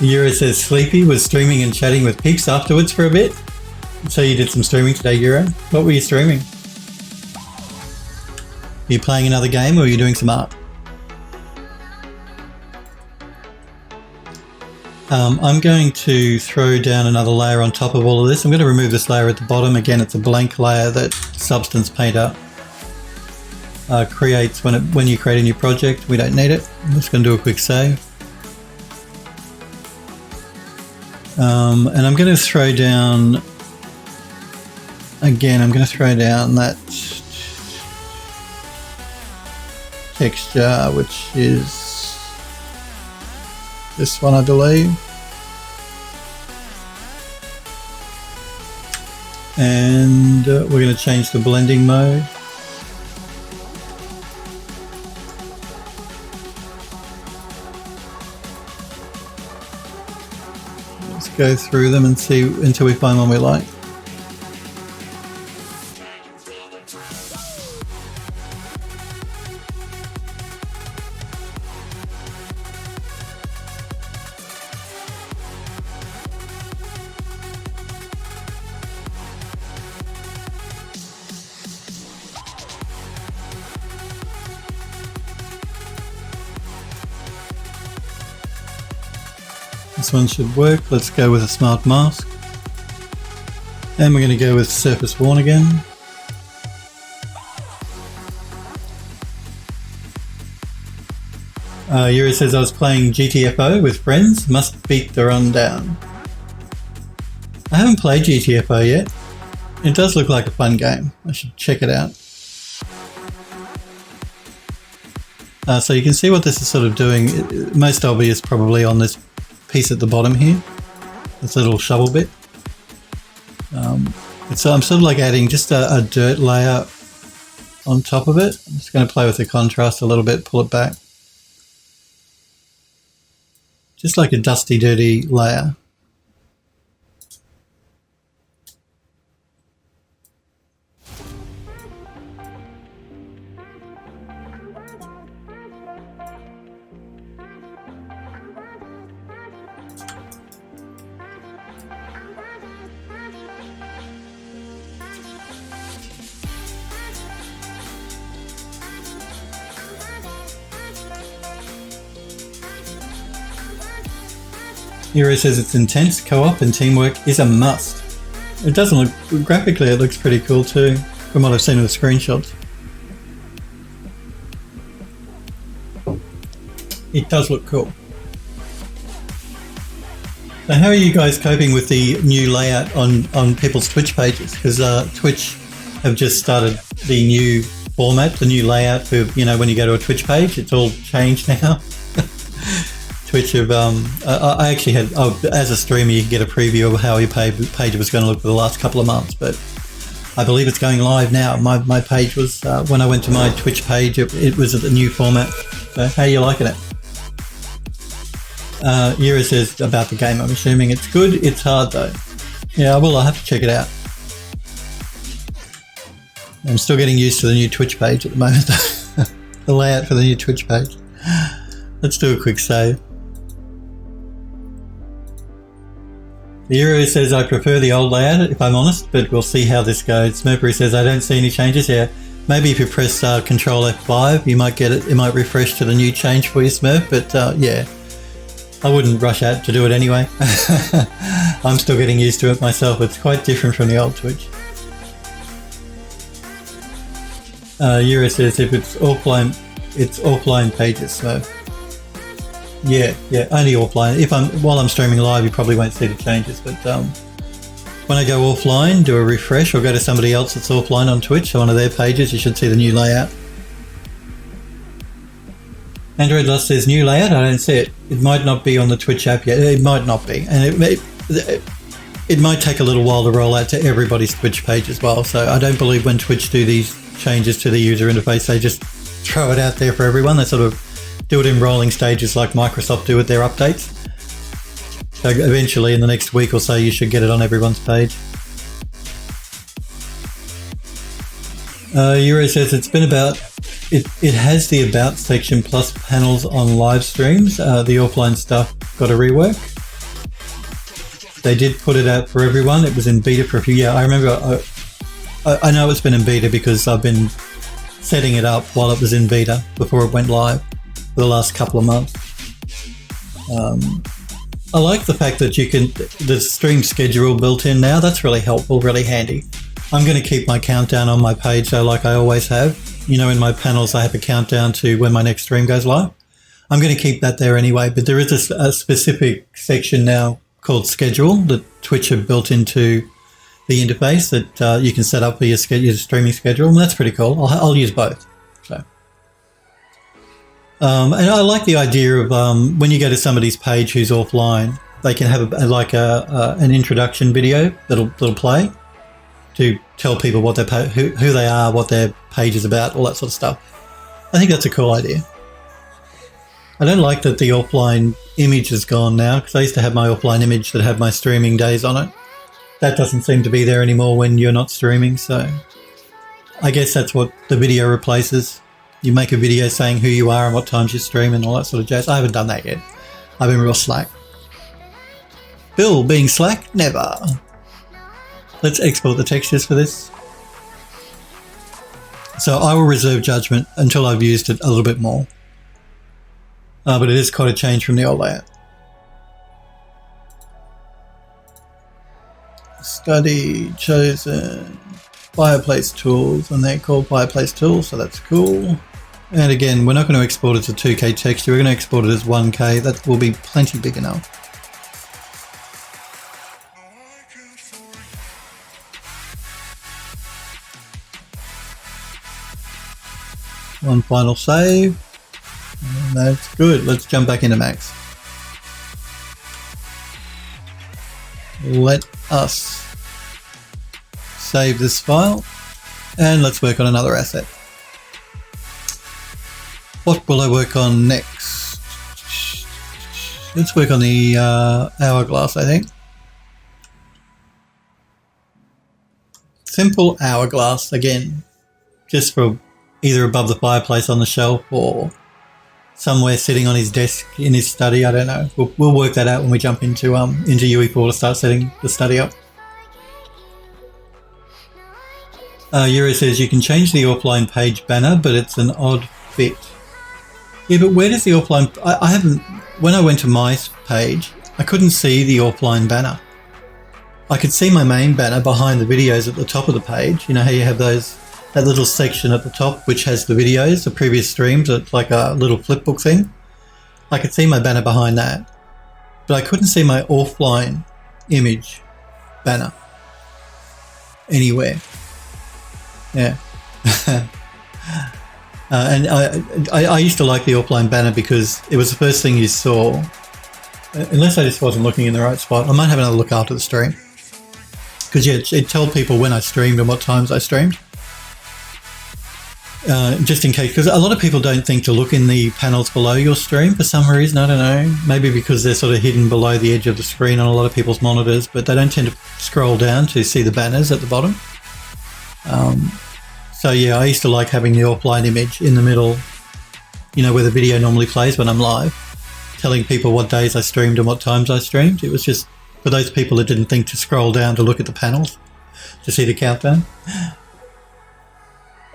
Euro says Sleepy was streaming and chatting with Peeps afterwards for a bit. So you did some streaming today, Euro. What were you streaming? Are you playing another game or are you doing some art? I'm going to throw down another layer on top of all of this. I'm going to remove this layer at the bottom. Again, it's a blank layer that Substance Painter creates when you create a new project. We don't need it. I'm just going to do a quick save. And I'm going to throw down, again, I'm going to throw down that texture, which is this one, I believe. And we're going to change the blending mode. Let's go through them and see until we find one we like. This one should work. Let's go with a smart mask. And we're going to go with surface worn again. Yuri says I was playing GTFO with friends. Must beat the rundown. I haven't played GTFO yet. It does look like a fun game. I should check it out. So you can see what this is sort of doing. Most obvious probably on this piece at the bottom here, this little shovel bit. So I'm sort of like adding just a dirt layer on top of it. I'm just going to play with the contrast a little bit, pull it back. Just like a dusty, dirty layer. Hero says it's intense, co-op and teamwork is a must. It doesn't look, graphically it looks pretty cool too, from what I've seen of the screenshots. It does look cool. So how are you guys coping with the new layout on people's Twitch pages? Because Twitch have just started the new format, the new layout for, you know, when you go to a Twitch page, it's all changed now. Twitch have, I actually had, as a streamer, you can get a preview of how your page was going to look for the last couple of months, but I believe it's going live now. My page was, when I went to my Twitch page, it was at the new format. So how are you liking it? Yura says about the game, I'm assuming it's good, it's hard though. Yeah, I will. I'll have to check it out. I'm still getting used to the new Twitch page at the moment. The layout for the new Twitch page. Let's do a quick save. The Euro says, I prefer the old layout, if I'm honest, but we'll see how this goes. Mercury says, I don't see any changes here. Maybe if you press Control F5, you might get it. It might refresh to the new change for your Smurf, but yeah, I wouldn't rush out to do it anyway. I'm still getting used to it myself. It's quite different from the old Twitch. Euro says, if it's offline pages, Smurf. Yeah, only offline. While I'm streaming live, you probably won't see the changes, but when I go offline, do a refresh or go to somebody else that's offline on Twitch, on one of their pages, you should see the new layout. Android Lost says new layout. I don't see it. It might not be on the Twitch app yet. It might not be, and it might take a little while to roll out to everybody's Twitch page as well. So I don't believe when Twitch do these changes to the user interface, they just throw it out there for everyone. They sort of do it in rolling stages like Microsoft do with their updates. So eventually in the next week or so you should get it on everyone's page. Euro says it's been about, it has the About section plus panels on live streams. The offline stuff got a rework. They did put it out for everyone. It was in beta for a few, yeah, I remember, I know it's been in beta because I've been setting it up while it was in beta before it went live for the last couple of months. I like the fact that you can, the stream schedule built in now. That's really helpful, really handy. I'm going to keep my countdown on my page though, like I always have. You know, in my panels, I have a countdown to when my next stream goes live. I'm going to keep that there anyway, but there is a specific section now called schedule that Twitch have built into the interface that you can set up for your streaming schedule, and that's pretty cool. I'll use both. So, and I like the idea of when you go to somebody's page who's offline, they can have an introduction video that'll play to tell people what who they are, what their page is about, all that sort of stuff. I think that's a cool idea. I don't like that the offline image is gone now, because I used to have my offline image that had my streaming days on it. That doesn't seem to be there anymore when you're not streaming, so I guess that's what the video replaces. You make a video saying who you are and what times you stream and all that sort of jazz. I haven't done that yet. I've been real slack. Bill being slack? Never. Let's export the textures for this. So I will reserve judgment until I've used it a little bit more. But it is quite a change from the old layout. Study, chosen, fireplace tools, and they're called fireplace tools, so that's cool. And again, we're not going to export it to 2K texture, we're going to export it as 1K. That will be plenty big enough. One final save. And that's good. Let's jump back into Max. Let us save this file and let's work on another asset. What will I work on next? Let's work on the hourglass, I think. Simple hourglass again, just for either above the fireplace on the shelf or somewhere sitting on his desk in his study. I don't know. We'll work that out when we jump into UE4 to start setting the study up. Euro says you can change the offline page banner, but it's an odd fit. Yeah, but where does the offline... I haven't... When I went to my page, I couldn't see the offline banner. I could see my main banner behind the videos at the top of the page. You know how you have that little section at the top which has the videos, the previous streams, it's like a little flipbook thing. I could see my banner behind that, but I couldn't see my offline image banner anywhere. Yeah. And I used to like the offline banner because it was the first thing you saw, unless I just wasn't looking in the right spot. I might have another look after the stream, because yeah, it told people when I streamed and what times I streamed. just in case, because a lot of people don't think to look in the panels below your stream for some reason. I don't know, maybe because they're sort of hidden below the edge of the screen on a lot of people's monitors, but they don't tend to scroll down to see the banners at the bottom. So yeah, I used to like having the offline image in the middle, you know, where the video normally plays when I'm live, telling people what days I streamed and what times I streamed. It was just for those people that didn't think to scroll down to look at the panels to see the countdown.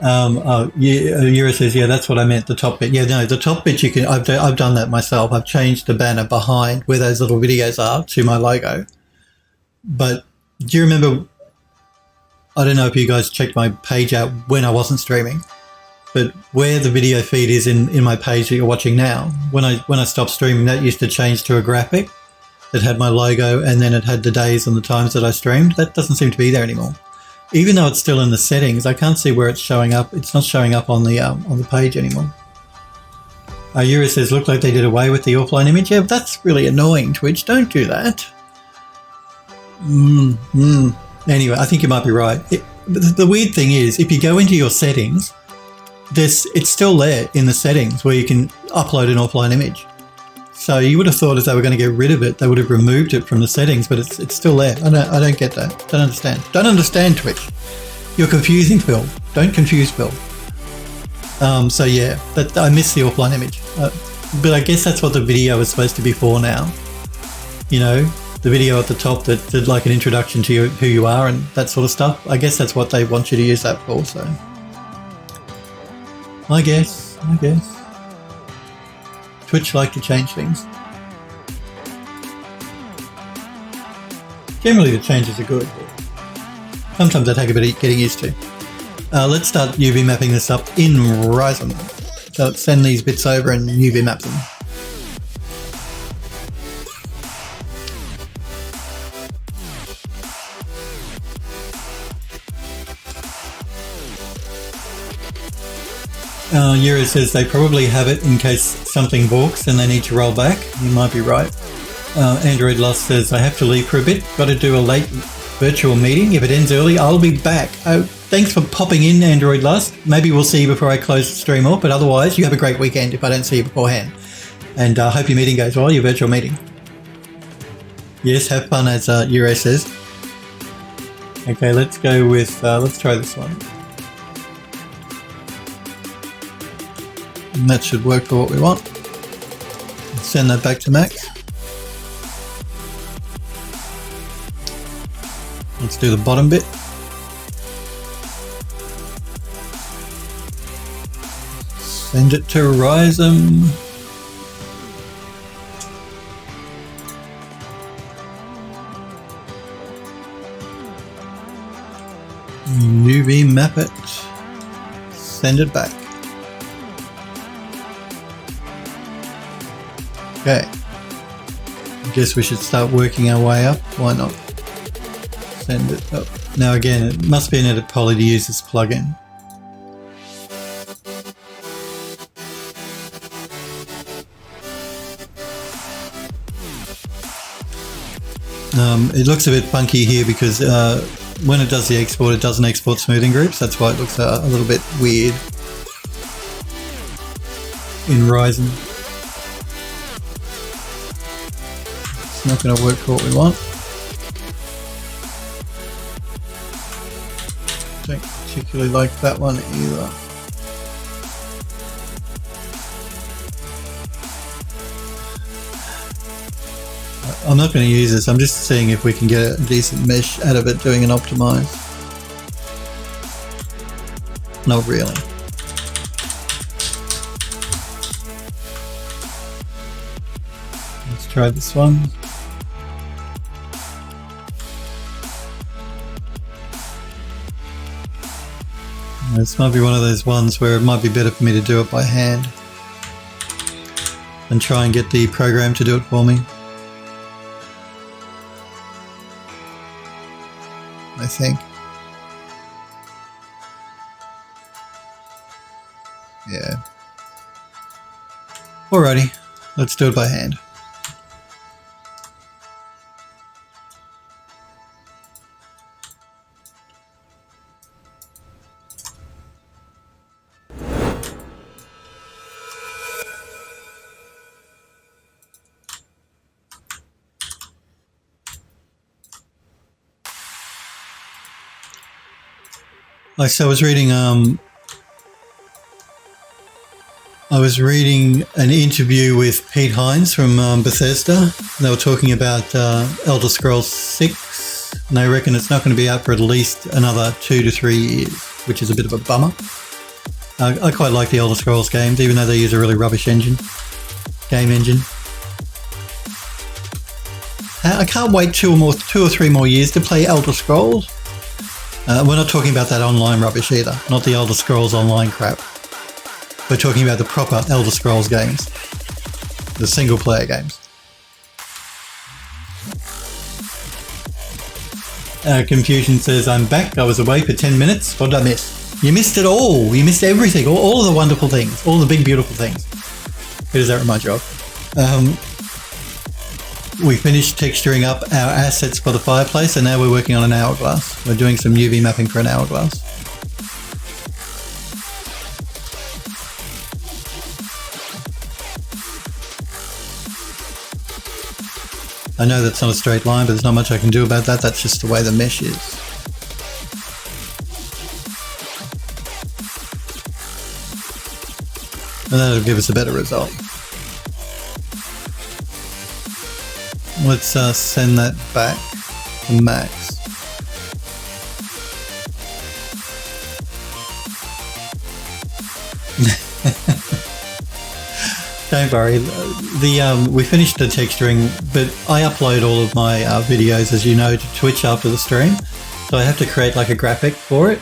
Yura says, yeah, that's what I meant, the top bit. Yeah, no, the top bit you can, I've done that myself. I've changed the banner behind where those little videos are to my logo. But do you remember, I don't know if you guys checked my page out when I wasn't streaming, but where the video feed is in my page that you're watching now, when I stopped streaming, that used to change to a graphic that had my logo and then it had the days and the times that I streamed. That doesn't seem to be there anymore. Even though it's still in the settings, I can't see where it's showing up. It's not showing up on the page anymore. Yura says, looked like they did away with the offline image. Yeah, that's really annoying, Twitch. Don't do that. Anyway, I think you might be right. The weird thing is, if you go into your settings, it's still there in the settings where you can upload an offline image. So you would have thought if they were going to get rid of it, they would have removed it from the settings, but it's still there. I don't get that. Don't understand. Don't understand, Twitch. You're confusing Phil. Don't confuse Phil. So yeah, I miss the offline image. But I guess that's what the video is supposed to be for now. You know, the video at the top that did like an introduction to who you are and that sort of stuff. I guess that's what they want you to use that for, so. I guess. Twitch like to change things. Generally the changes are good, but sometimes they take a bit of getting used to. Let's start UV mapping this up in Ryzen. So let's send these bits over and UV map them. Yura says they probably have it in case something balks and they need to roll back. You might be right. Android Lost says, I have to leave for a bit. Got to do a late virtual meeting. If it ends early, I'll be back. Thanks for popping in, Android Lost. Maybe we'll see you before I close the stream off, but otherwise, you have a great weekend if I don't see you beforehand. And I hope your meeting goes well, your virtual meeting. Yes, have fun, as Yura says. Okay, let's go with, let's try this one. And that should work for what we want. Send that back to Max. Let's do the bottom bit. Send it to Ryzen. UV map it. Send it back. Okay, I guess we should start working our way up. Why not? Send it up. Now again, it must be an edit poly to use this plugin. It looks a bit funky here because when it does the export, it doesn't export smoothing groups. That's why it looks a little bit weird in Ryzen. Not going to work for what we want. Don't particularly like that one either. I'm not going to use this. I'm just seeing if we can get a decent mesh out of it doing an optimize. Not really. Let's try this one. This might be one of those ones where it might be better for me to do it by hand and try and get the program to do it for me. I think. Yeah. Alrighty, let's do it by hand. So I was reading an interview with Pete Hines from Bethesda. They were talking about Elder Scrolls 6, and they reckon it's not going to be out for at least another 2 to 3 years, which is a bit of a bummer. I quite like the Elder Scrolls games, even though they use a really rubbish game engine. I can't wait 2 or 3 more years to play Elder Scrolls. We're not talking about that online rubbish either, not the Elder Scrolls Online crap. We're talking about the proper Elder Scrolls games, the single player games. Confusion says, I'm back. I was away for 10 minutes. What did I miss? You missed it all. You missed everything. All of the wonderful things. All the big, beautiful things. Who does that remind you of? We finished texturing up our assets for the fireplace, and now we're working on an hourglass. We're doing some UV mapping for an hourglass. I know that's not a straight line, but there's not much I can do about that. That's just the way the mesh is. And that'll give us a better result. Let's send that back to Max. Don't worry, we finished the texturing, but I upload all of my videos, as you know, to Twitch after the stream. So I have to create like a graphic for it.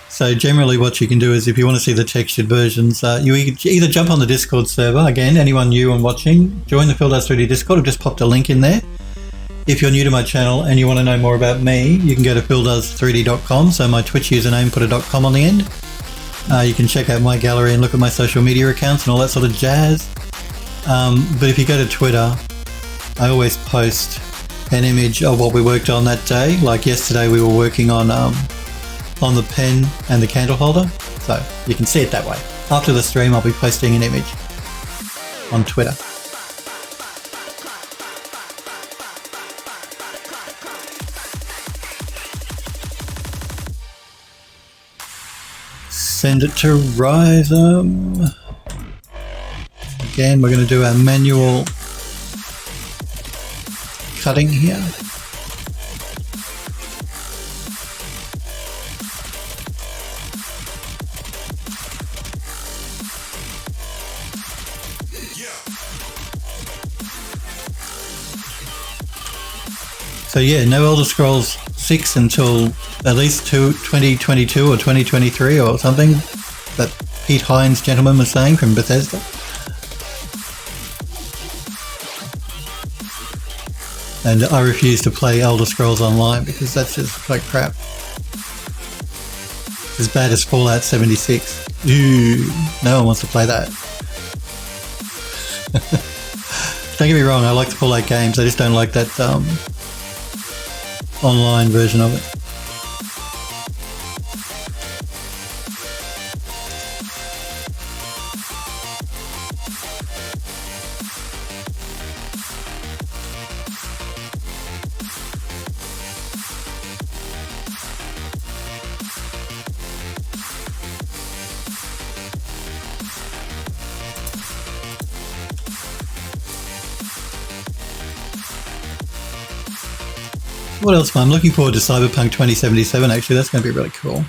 So generally what you can do is if you want to see the textured versions, you either jump on the Discord server. Again, anyone new and watching, join the Phildas 3D Discord. I've just popped a link in there. If you're new to my channel and you want to know more about me, you can go to phildas3d.com. So my Twitch username, put a .com on the end. You can check out my gallery and look at my social media accounts and all that sort of jazz. But if you go to Twitter, I always post an image of what we worked on that day. Like yesterday we were working on the pen and the candle holder. So you can see it that way. After the stream, I'll be posting an image on Twitter. Send it to Rhizome. Again, we're going to do our manual cutting here. So yeah, no Elder Scrolls 6 until at least 2022 or 2023 or something, that Pete Hines gentleman was saying from Bethesda. And I refuse to play Elder Scrolls Online because that's just like crap. It's as bad as Fallout 76. Ooh, no one wants to play that. Don't get me wrong, I like the Fallout games, I just don't like that online version of it. What else? I'm looking forward to Cyberpunk 2077, actually. That's going to be really cool.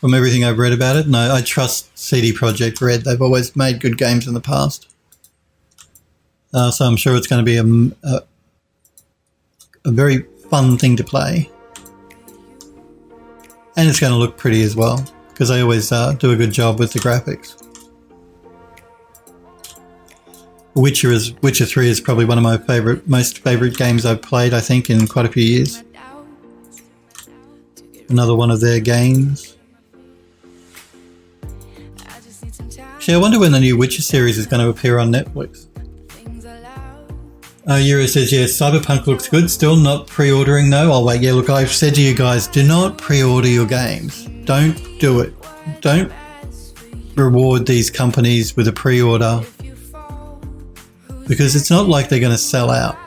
From everything I've read about it, no, I trust CD Projekt Red. They've always made good games in the past. So I'm sure it's going to be a very fun thing to play. And it's going to look pretty as well, because they always do a good job with the graphics. Witcher 3 is probably one of my most favorite games I've played, I think, in quite a few years. Another one of their games. Actually, I wonder when the new Witcher series is going to appear on Netflix. Euro says, yes, Cyberpunk looks good. Still not pre-ordering though. Oh wait, yeah, look, I've said to you guys, do not pre-order your games. Don't do it. Don't reward these companies with a pre-order, because it's not like they're going to sell out.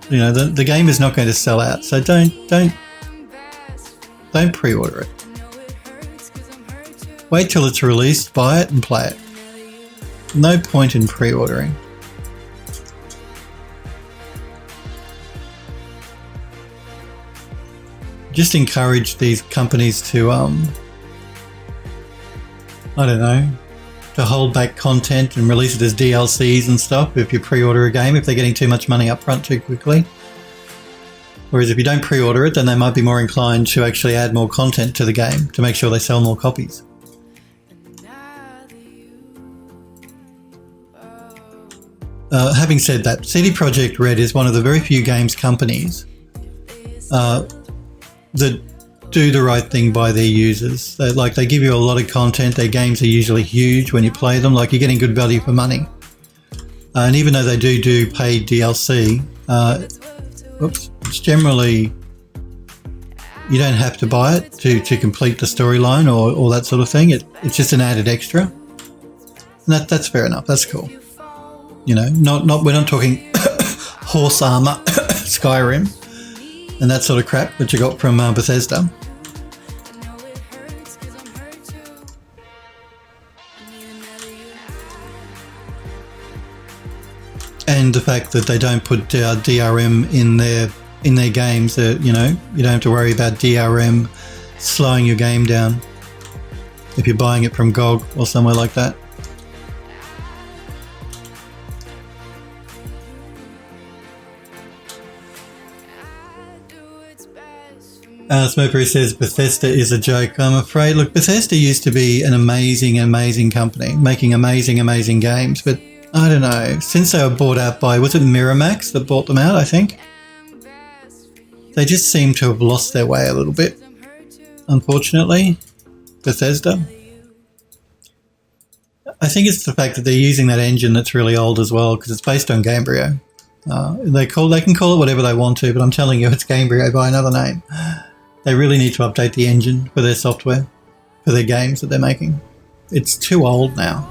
You know, the game is not going to sell out, so don't pre-order it. Wait till it's released, buy it and play it. No point in pre-ordering. Just encourage these companies to, I don't know, to hold back content and release it as DLCs and stuff if you pre-order a game, if they're getting too much money up front too quickly. Whereas if you don't pre-order it, then they might be more inclined to actually add more content to the game to make sure they sell more copies. Having said that, CD Projekt Red is one of the very few games companies that do the right thing by their users. They give you a lot of content. Their games are usually huge when you play them. Like, you're getting good value for money. And even though they do paid DLC, it's generally, you don't have to buy it to complete the storyline or that sort of thing. It's just an added extra. And that's fair enough. That's cool. You know, we're not talking horse armor, Skyrim, and that sort of crap that you got from Bethesda. And the fact that they don't put DRM in their games, you know, you don't have to worry about DRM slowing your game down if you're buying it from GOG or somewhere like that. Smokery says Bethesda is a joke. I'm afraid. Look, Bethesda used to be an amazing company, making amazing games. But I don't know, since they were bought out by, was it Miramax that bought them out, I think? They just seem to have lost their way a little bit, unfortunately, Bethesda. I think it's the fact that they're using that engine that's really old as well, because it's based on Gamebryo. They can call it whatever they want to, but I'm telling you, it's Gamebryo by another name. They really need to update the engine for their software, for their games that they're making. It's too old now.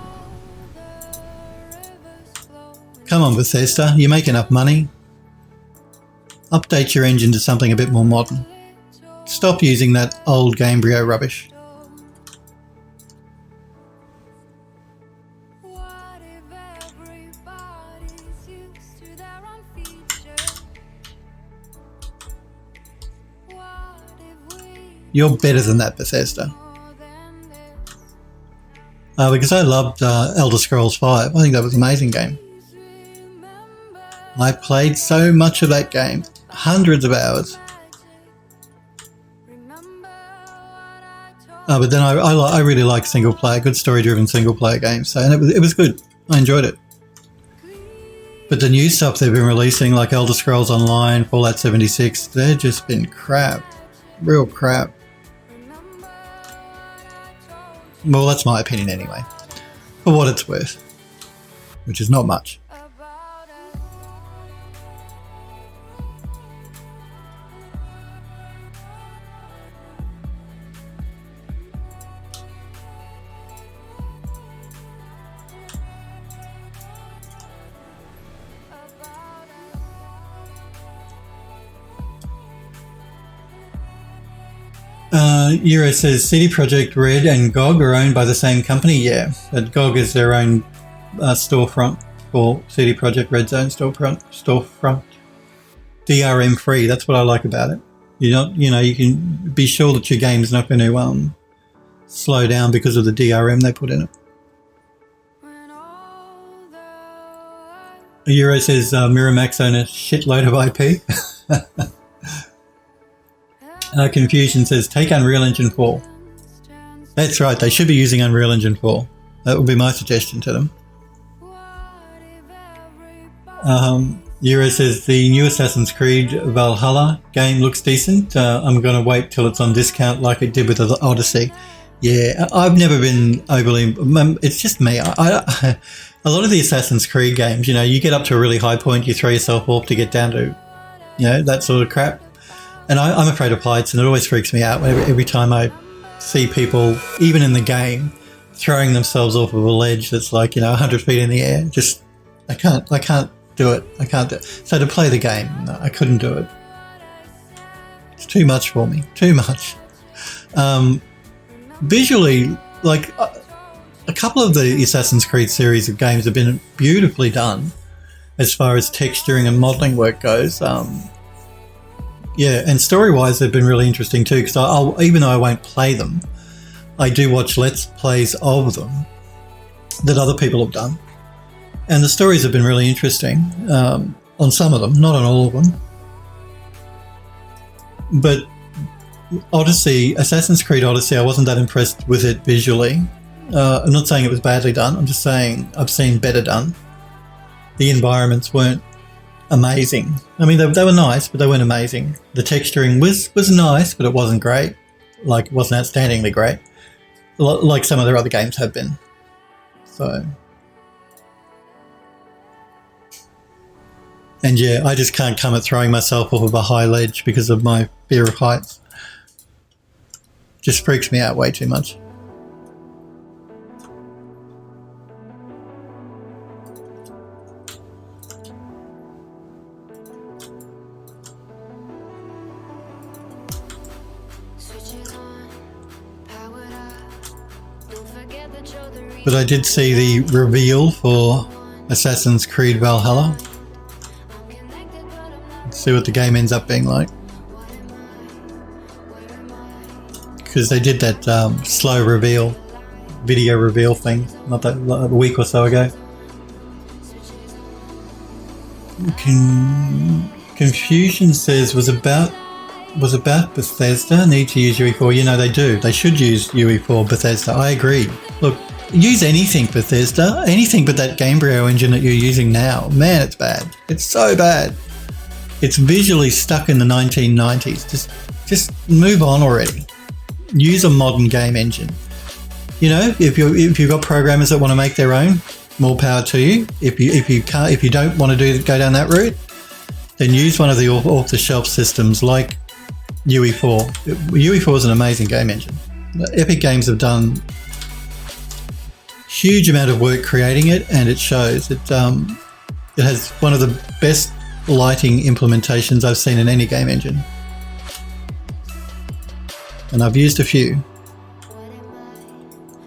Come on, Bethesda, you make enough money. Update your engine to something a bit more modern. Stop using that old Gamebryo rubbish. You're better than that, Bethesda. Because I loved Elder Scrolls 5. I think that was an amazing game. I played so much of that game. Hundreds of hours. But then I really like single player, good story-driven single player games. So, and it was good. I enjoyed it. But the new stuff they've been releasing, like Elder Scrolls Online, Fallout 76, they've just been crap. Real crap. Well, that's my opinion anyway. For what it's worth. Which is not much. Euro says CD Projekt Red and GOG are owned by the same company. Yeah, but GOG is their own storefront for CD Projekt Red's own storefront. DRM free. That's what I like about it. You can be sure that your game is not going to slow down because of the DRM they put in it. Euro says Miramax own a shitload of IP. Confusion says, take Unreal Engine 4. That's right, they should be using Unreal Engine 4. That would be my suggestion to them. Euro says, the new Assassin's Creed Valhalla game looks decent. I'm going to wait till it's on discount like it did with the Odyssey. Yeah, I've never been overly... It's just me. A lot of the Assassin's Creed games, you get up to a really high point, you throw yourself off to get down to, that sort of crap. And I'm afraid of heights, and it always freaks me out every time I see people, even in the game, throwing themselves off of a ledge that's like, 100 feet in the air. Just, I can't do it. I can't do it. So to play the game, no, I couldn't do it. It's too much for me. Too much. Visually, like a couple of the Assassin's Creed series of games have been beautifully done as far as texturing and modelling work goes. Yeah, and story-wise, they've been really interesting too, because I'll, even though I won't play them, I do watch Let's Plays of them that other people have done. And the stories have been really interesting on some of them, not on all of them. But Assassin's Creed Odyssey, I wasn't that impressed with it visually. I'm not saying it was badly done, I'm just saying I've seen better done. The environments weren't amazing. I mean, they were nice, but they weren't amazing. The texturing was nice, but it wasn't great. Like, it wasn't outstandingly great, like some of their other games have been. So, and yeah, I just can't come at throwing myself off of a high ledge because of my fear of heights. Just freaks me out way too much. But I did see the reveal for Assassin's Creed Valhalla. Let's see what the game ends up being like. Because they did that slow reveal, video reveal thing, not that a week or so ago. Confusion says was about Bethesda need to use UE4. You know they do. They should use UE4 Bethesda. I agree. Look, use anything Bethesda, anything but that Gamebryo engine that you're using now. Man, it's bad. It's so bad. It's visually stuck in the 1990s. Just move on already. Use a modern game engine. You know, if you've got programmers that want to make their own, more power to you. If you don't want to go down that route, then use one of the off-the-shelf systems like UE4. UE4 is an amazing game engine. Epic Games have done huge amount of work creating it, and it shows. It has one of the best lighting implementations I've seen in any game engine, and I've used a few.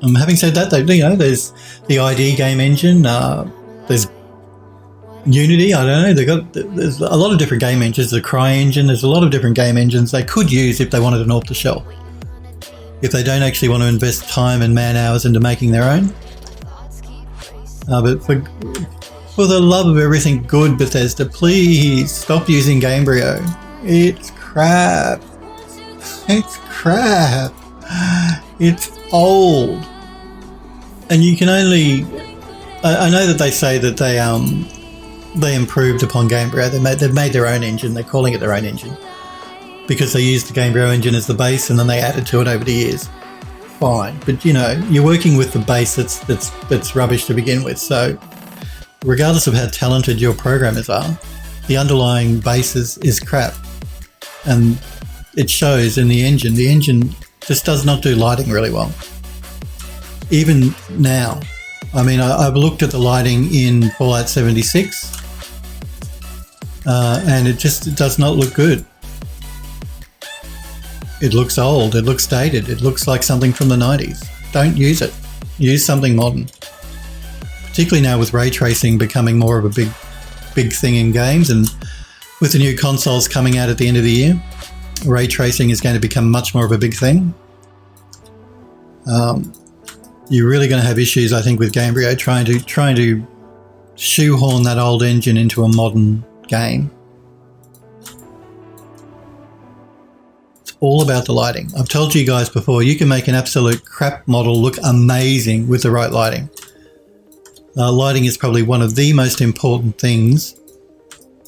Having said that, though, you know, there's the ID game engine. There's Unity. I don't know. There's a lot of different game engines. The Cry engine. There's a lot of different game engines they could use if they wanted an off-the-shelf. If they don't actually want to invest time and man hours into making their own. But for the love of everything good, Bethesda, please stop using Gamebryo. It's crap. It's crap. It's old. And you can only... I know that they say that they improved upon Gamebryo. They've made their own engine. They're calling it their own engine because they used the Gamebryo engine as the base and then they added to it over the years. Fine, but you know, you're working with the base that's rubbish to begin with. So regardless of how talented your programmers are, the underlying base is crap, and it shows in the engine. The engine just does not do lighting really well. Even now, I mean, I've looked at the lighting in Fallout 76, and it does not look good. It looks old, it looks dated, it looks like something from the 90s. Don't use it. Use something modern. Particularly now with ray tracing becoming more of a big thing in games, and with the new consoles coming out at the end of the year, ray tracing is going to become much more of a big thing. You're really going to have issues, I think, with Gamebryo trying to shoehorn that old engine into a modern game. All about the lighting. I've told you guys before, you can make an absolute crap model look amazing with the right lighting. Lighting is probably one of the most important things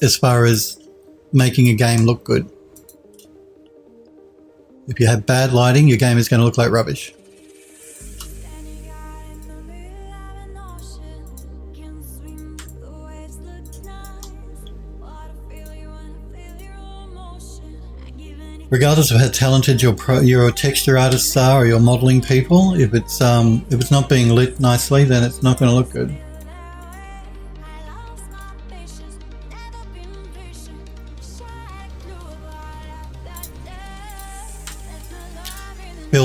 as far as making a game look good. If you have bad lighting, your game is going to look like rubbish. Regardless of how talented your texture artists are or your modelling people, if it's not being lit nicely, then it's not going to look good.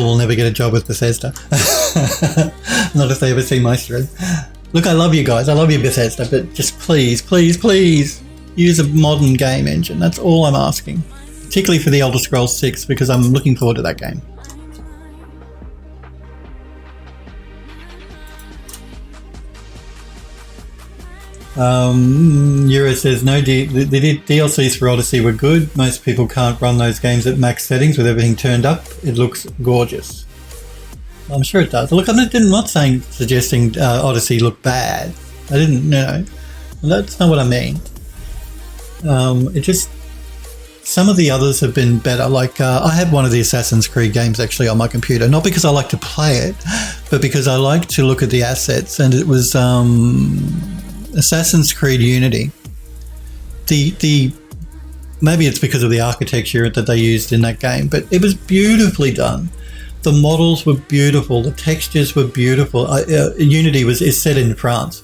will never get a job with Bethesda. Not if they ever see my stream. Look, I love you guys. I love you, Bethesda, but just please, please, please use a modern game engine. That's all I'm asking. Particularly for the Elder Scrolls 6, because I'm looking forward to that game. Euro says, no, the DLCs for Odyssey were good. Most people can't run those games at max settings with everything turned up. It looks gorgeous. I'm sure it does. Look, I'm not suggesting Odyssey looked bad. I didn't, that's not what I mean. It just, some of the others have been better. Like, I have one of the Assassin's Creed games actually on my computer, not because I like to play it, but because I like to look at the assets, and it was Assassin's Creed Unity. Maybe it's because of the architecture that they used in that game, but it was beautifully done. The models were beautiful. The textures were beautiful. Unity is set in France,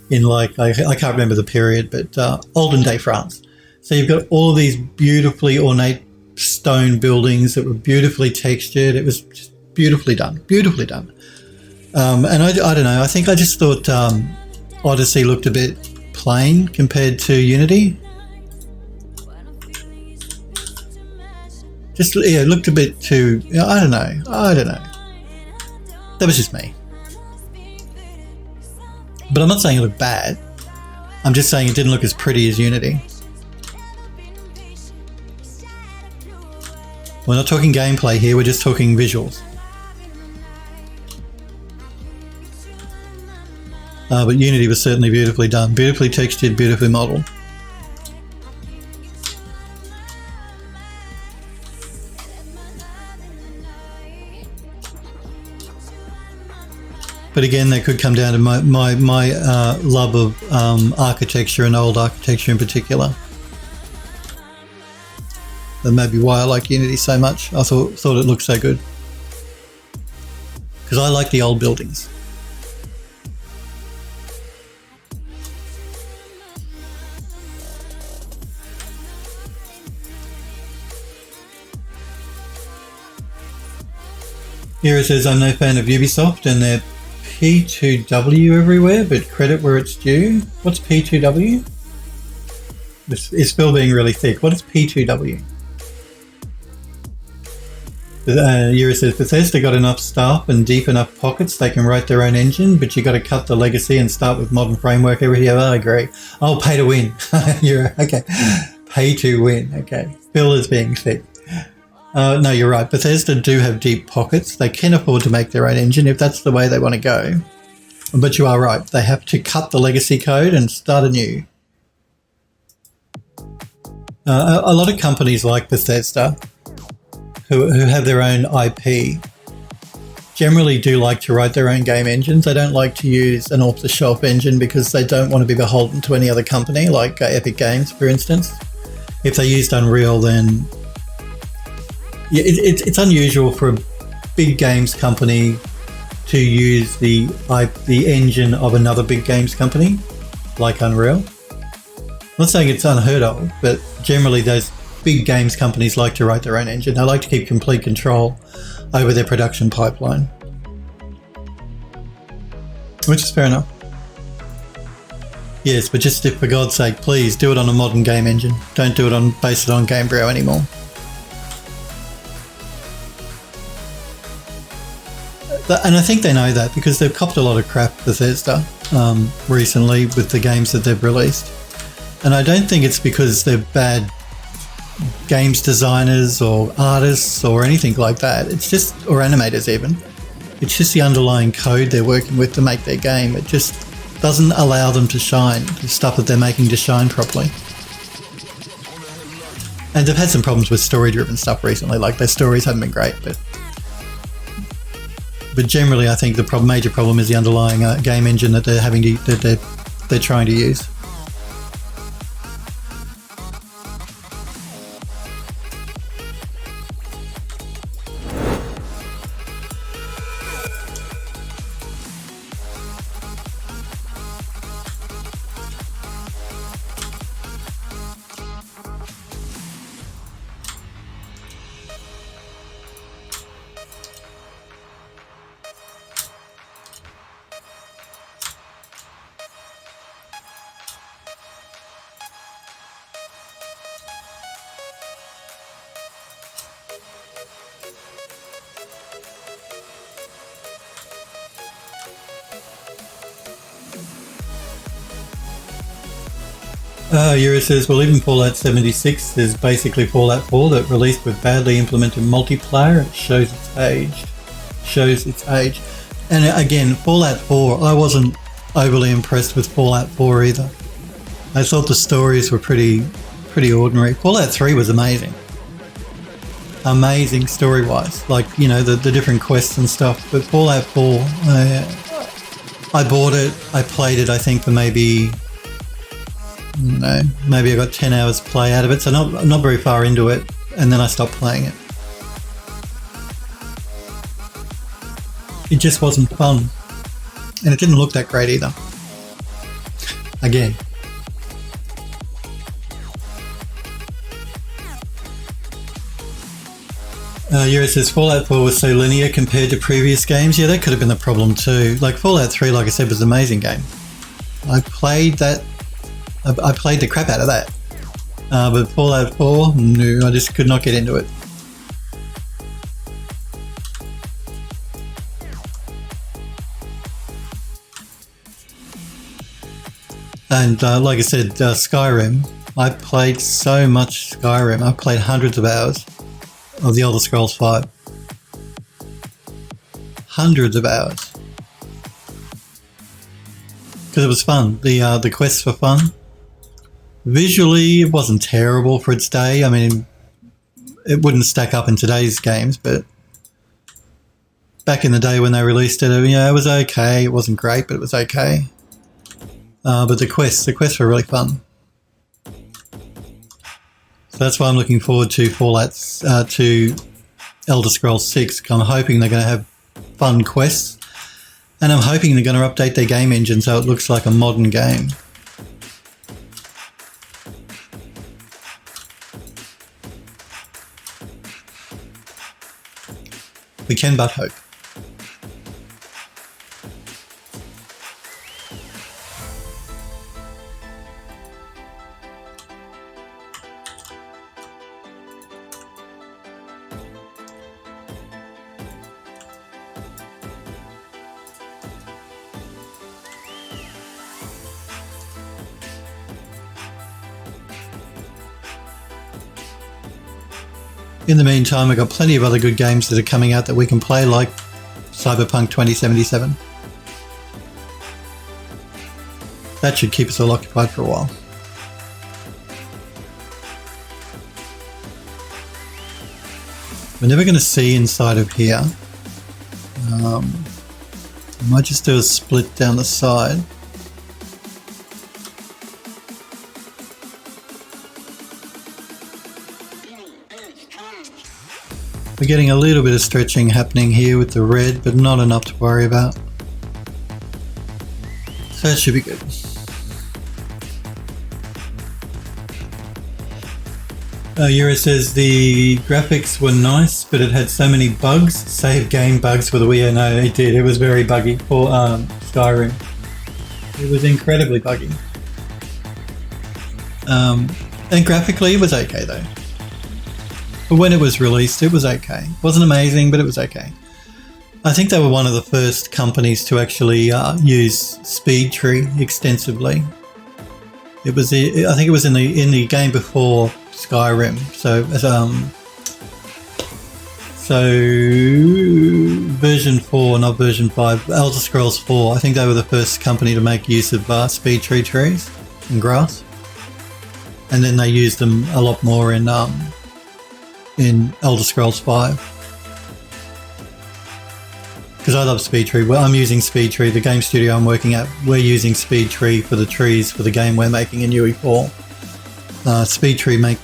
in like, I can't remember the period, but olden day France. So you've got all of these beautifully ornate stone buildings that were beautifully textured. It was just beautifully done, beautifully done. And I don't know, I think I just thought Odyssey looked a bit plain compared to Unity. Just, yeah, it looked a bit too, I don't know. That was just me. But I'm not saying it looked bad. I'm just saying it didn't look as pretty as Unity. We're not talking gameplay here, we're just talking visuals. But Unity was certainly beautifully done, beautifully textured, beautifully modelled. But again, that could come down to my love of architecture and old architecture in particular. That may be why I like Unity so much. I thought it looked so good. Because I like the old buildings. Here says, I'm no fan of Ubisoft and their P2W everywhere, but credit where it's due. What's P2W? It's still being really thick. What is P2W? Yura says, Bethesda got enough staff and deep enough pockets they can write their own engine, but you got to cut the legacy and start with modern framework every year. I agree. Oh, pay to win. Yura, okay. Pay to win. Okay. Phil is being thick. No, you're right. Bethesda do have deep pockets. They can afford to make their own engine if that's the way they want to go. But you are right. They have to cut the legacy code and start anew. A lot of companies like Bethesda, who have their own IP, generally do like to write their own game engines. They don't like to use an off-the-shelf engine because they don't want to be beholden to any other company, like Epic Games, for instance. If they used Unreal, then yeah, it's unusual for a big games company to use the engine of another big games company, like Unreal. I'm not saying it's unheard of, but generally those big games companies like to write their own engine. They like to keep complete control over their production pipeline, which is fair enough. Yes, but just for God's sake, please do it on a modern game engine. Don't do it base it on Gamebryo anymore. And I think they know that because they've copped a lot of crap, Bethesda, recently with the games that they've released. And I don't think it's because they're bad games designers or artists or anything like that. It's just, or animators even. It's just the underlying code they're working with to make their game. It just doesn't allow them to shine, the stuff that they're making to shine properly. And they've had some problems with story-driven stuff recently, like their stories haven't been great, but generally I think the major problem is the underlying game engine that they're trying to use. Yura says, well, even Fallout 76 is basically Fallout 4 that released with badly implemented multiplayer. It shows its age. And again, Fallout 4, I wasn't overly impressed with Fallout 4 either. I thought the stories were pretty ordinary. Fallout 3 was amazing. Amazing story-wise. Like, you know, the different quests and stuff. But Fallout 4, I bought it, I played it, I think, for maybe I got 10 hours play out of it, so not very far into it, and then I stopped playing it. It just wasn't fun. And it didn't look that great either. Again. Yura says Fallout 4 was so linear compared to previous games. Yeah, that could have been the problem too. Like Fallout 3, like I said, was an amazing game. I played the crap out of that. But Fallout 4, no, I just could not get into it. And like I said, Skyrim, I played so much Skyrim. I played hundreds of hours of the Elder Scrolls 5. Hundreds of hours. Because it was fun. The quests were fun. Visually, it wasn't terrible for its day. I mean, it wouldn't stack up in today's games, but back in the day when they released it, it was okay. It wasn't great, but it was okay. But the quests were really fun. So that's why I'm looking forward to to Elder Scrolls 6. I'm hoping they're going to have fun quests, and I'm hoping they're going to update their game engine so it looks like a modern game. We can but hope. In the meantime, I've got plenty of other good games that are coming out that we can play, like Cyberpunk 2077. That should keep us all occupied for a while. We're never going to see inside of here. I might just do a split down the side. We're getting a little bit of stretching happening here with the red, but not enough to worry about. So that should be good. Yura says the graphics were nice, but it had so many bugs. Save game bugs for the Wii. No, it did. It was very buggy for Skyrim. It was incredibly buggy. And graphically, it was okay though. But when it was released, it was okay. It wasn't amazing, but it was okay. I think they were one of the first companies to actually use SpeedTree extensively. I think it was in the game before Skyrim. So version 4, not version 5, Elder Scrolls 4. I think they were the first company to make use of SpeedTree trees and grass, and then they used them a lot more in Elder Scrolls 5. Because I love SpeedTree. Well, I'm using SpeedTree. The game studio I'm working at, we're using SpeedTree for the trees for the game we're making in UE4. SpeedTree make...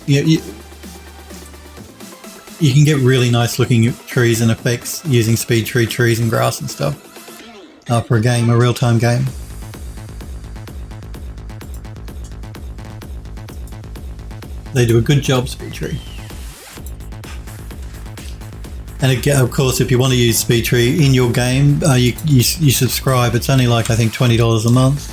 You can get really nice looking trees and effects using SpeedTree trees and grass and stuff for a real-time game. They do a good job, SpeedTree. And again, of course, if you want to use SpeedTree in your game, you subscribe. It's only like, I think, $20 a month.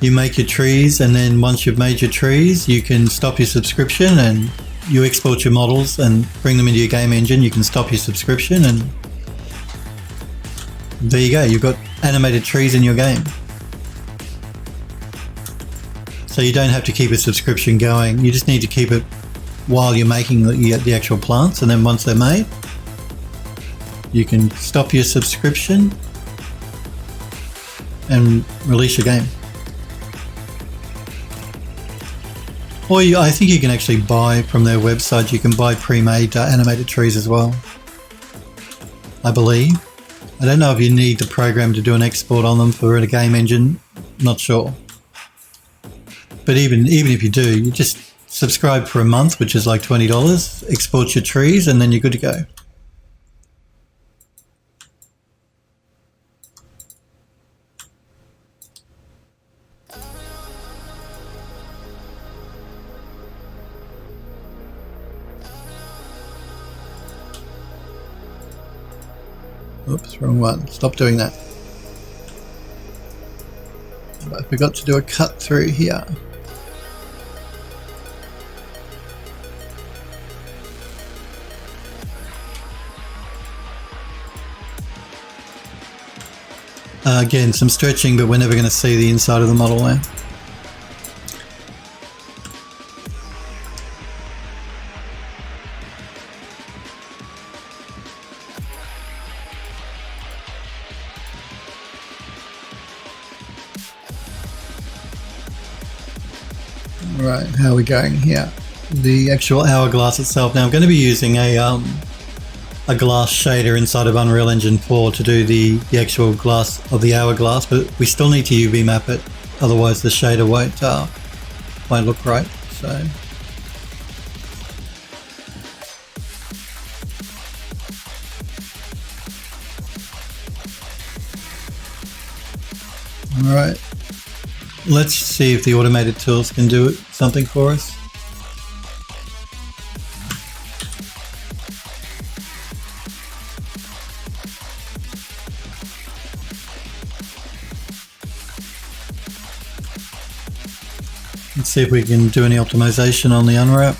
You make your trees, and then once you've made your trees, you can stop your subscription and you export your models and bring them into your game engine. You can stop your subscription, and there you go. You've got animated trees in your game. So you don't have to keep a subscription going. You just need to keep it while you're making the actual plants, and then once they're made, you can stop your subscription and release your game. Or I think you can actually buy from their website. You can buy pre-made animated trees as well, I believe. I don't know if you need the program to do an export on them for a game engine. Not sure. But even if you do, you just subscribe for a month, which is like $20, export your trees, and then you're good to go. Oops, wrong one. Stop doing that. I forgot to do a cut through here. Again, some stretching, but we're never going to see the inside of the model now. Right, how are we going here? The actual hourglass itself. Now I'm going to be using a glass shader inside of Unreal Engine 4 to do the actual glass of the hourglass, but we still need to UV map it, otherwise the shader won't look right. So alright, let's see if the automated tools can do something for us. Let's see if we can do any optimization on the unwrap.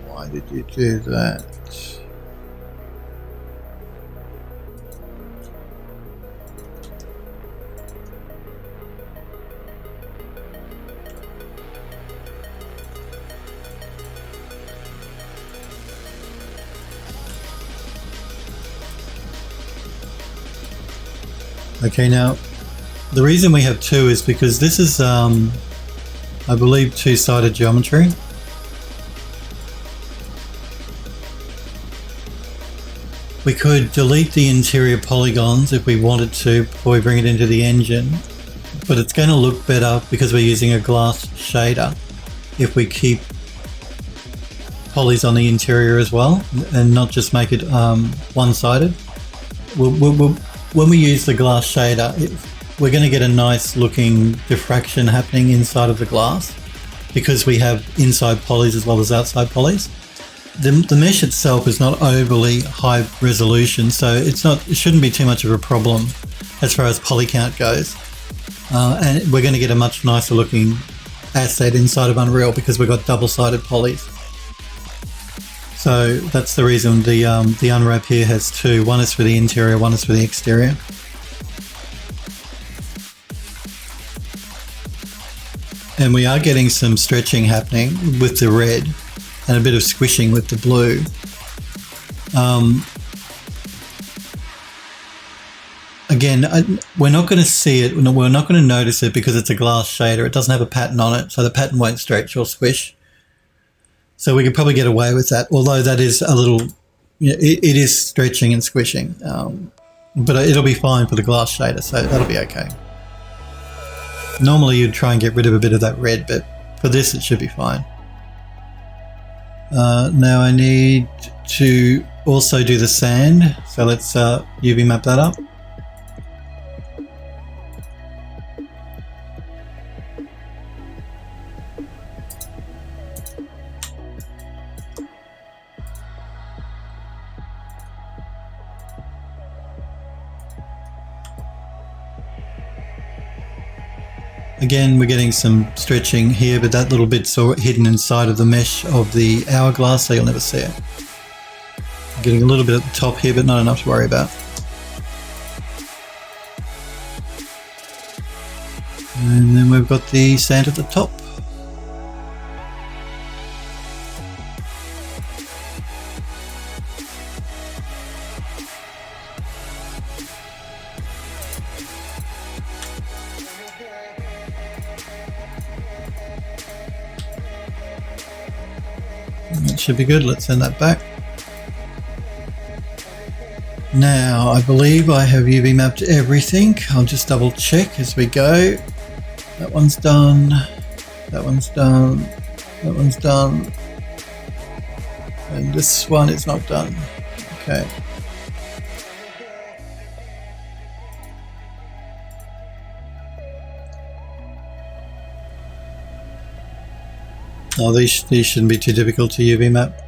Why did you do that? Okay, now the reason we have two is because this is, I believe, two-sided geometry. We could delete the interior polygons if we wanted to before we bring it into the engine, but it's going to look better because we're using a glass shader if we keep polys on the interior as well and not just make it one-sided. When we use the glass shader, we're going to get a nice looking diffraction happening inside of the glass because we have inside polys as well as outside polys. The mesh itself is not overly high resolution, so it shouldn't be too much of a problem as far as poly count goes. And we're going to get a much nicer looking asset inside of Unreal because we've got double-sided polys. So that's the reason the unwrap here has two. One is for the interior, one is for the exterior. And we are getting some stretching happening with the red and a bit of squishing with the blue. Again, we're not going to see it, we're not going to notice it because it's a glass shader. It doesn't have a pattern on it, so the pattern won't stretch or squish. So we could probably get away with that, although that is a little, it is stretching and squishing. But it'll be fine for the glass shader, so that'll be okay. Normally you'd try and get rid of a bit of that red, but for this it should be fine. Now I need to also do the sand, so let's UV map that up. Again, we're getting some stretching here, but that little bit's hidden inside of the mesh of the hourglass, so you'll never see it. Getting a little bit at the top here, but not enough to worry about. And then we've got the sand at the top. That should be good. Let's send that back. Now, I believe I have UV mapped everything. I'll just double check as we go. That one's done. That one's done. That one's done. And this one is not done. Okay. Oh, these shouldn't be too difficult to UV map.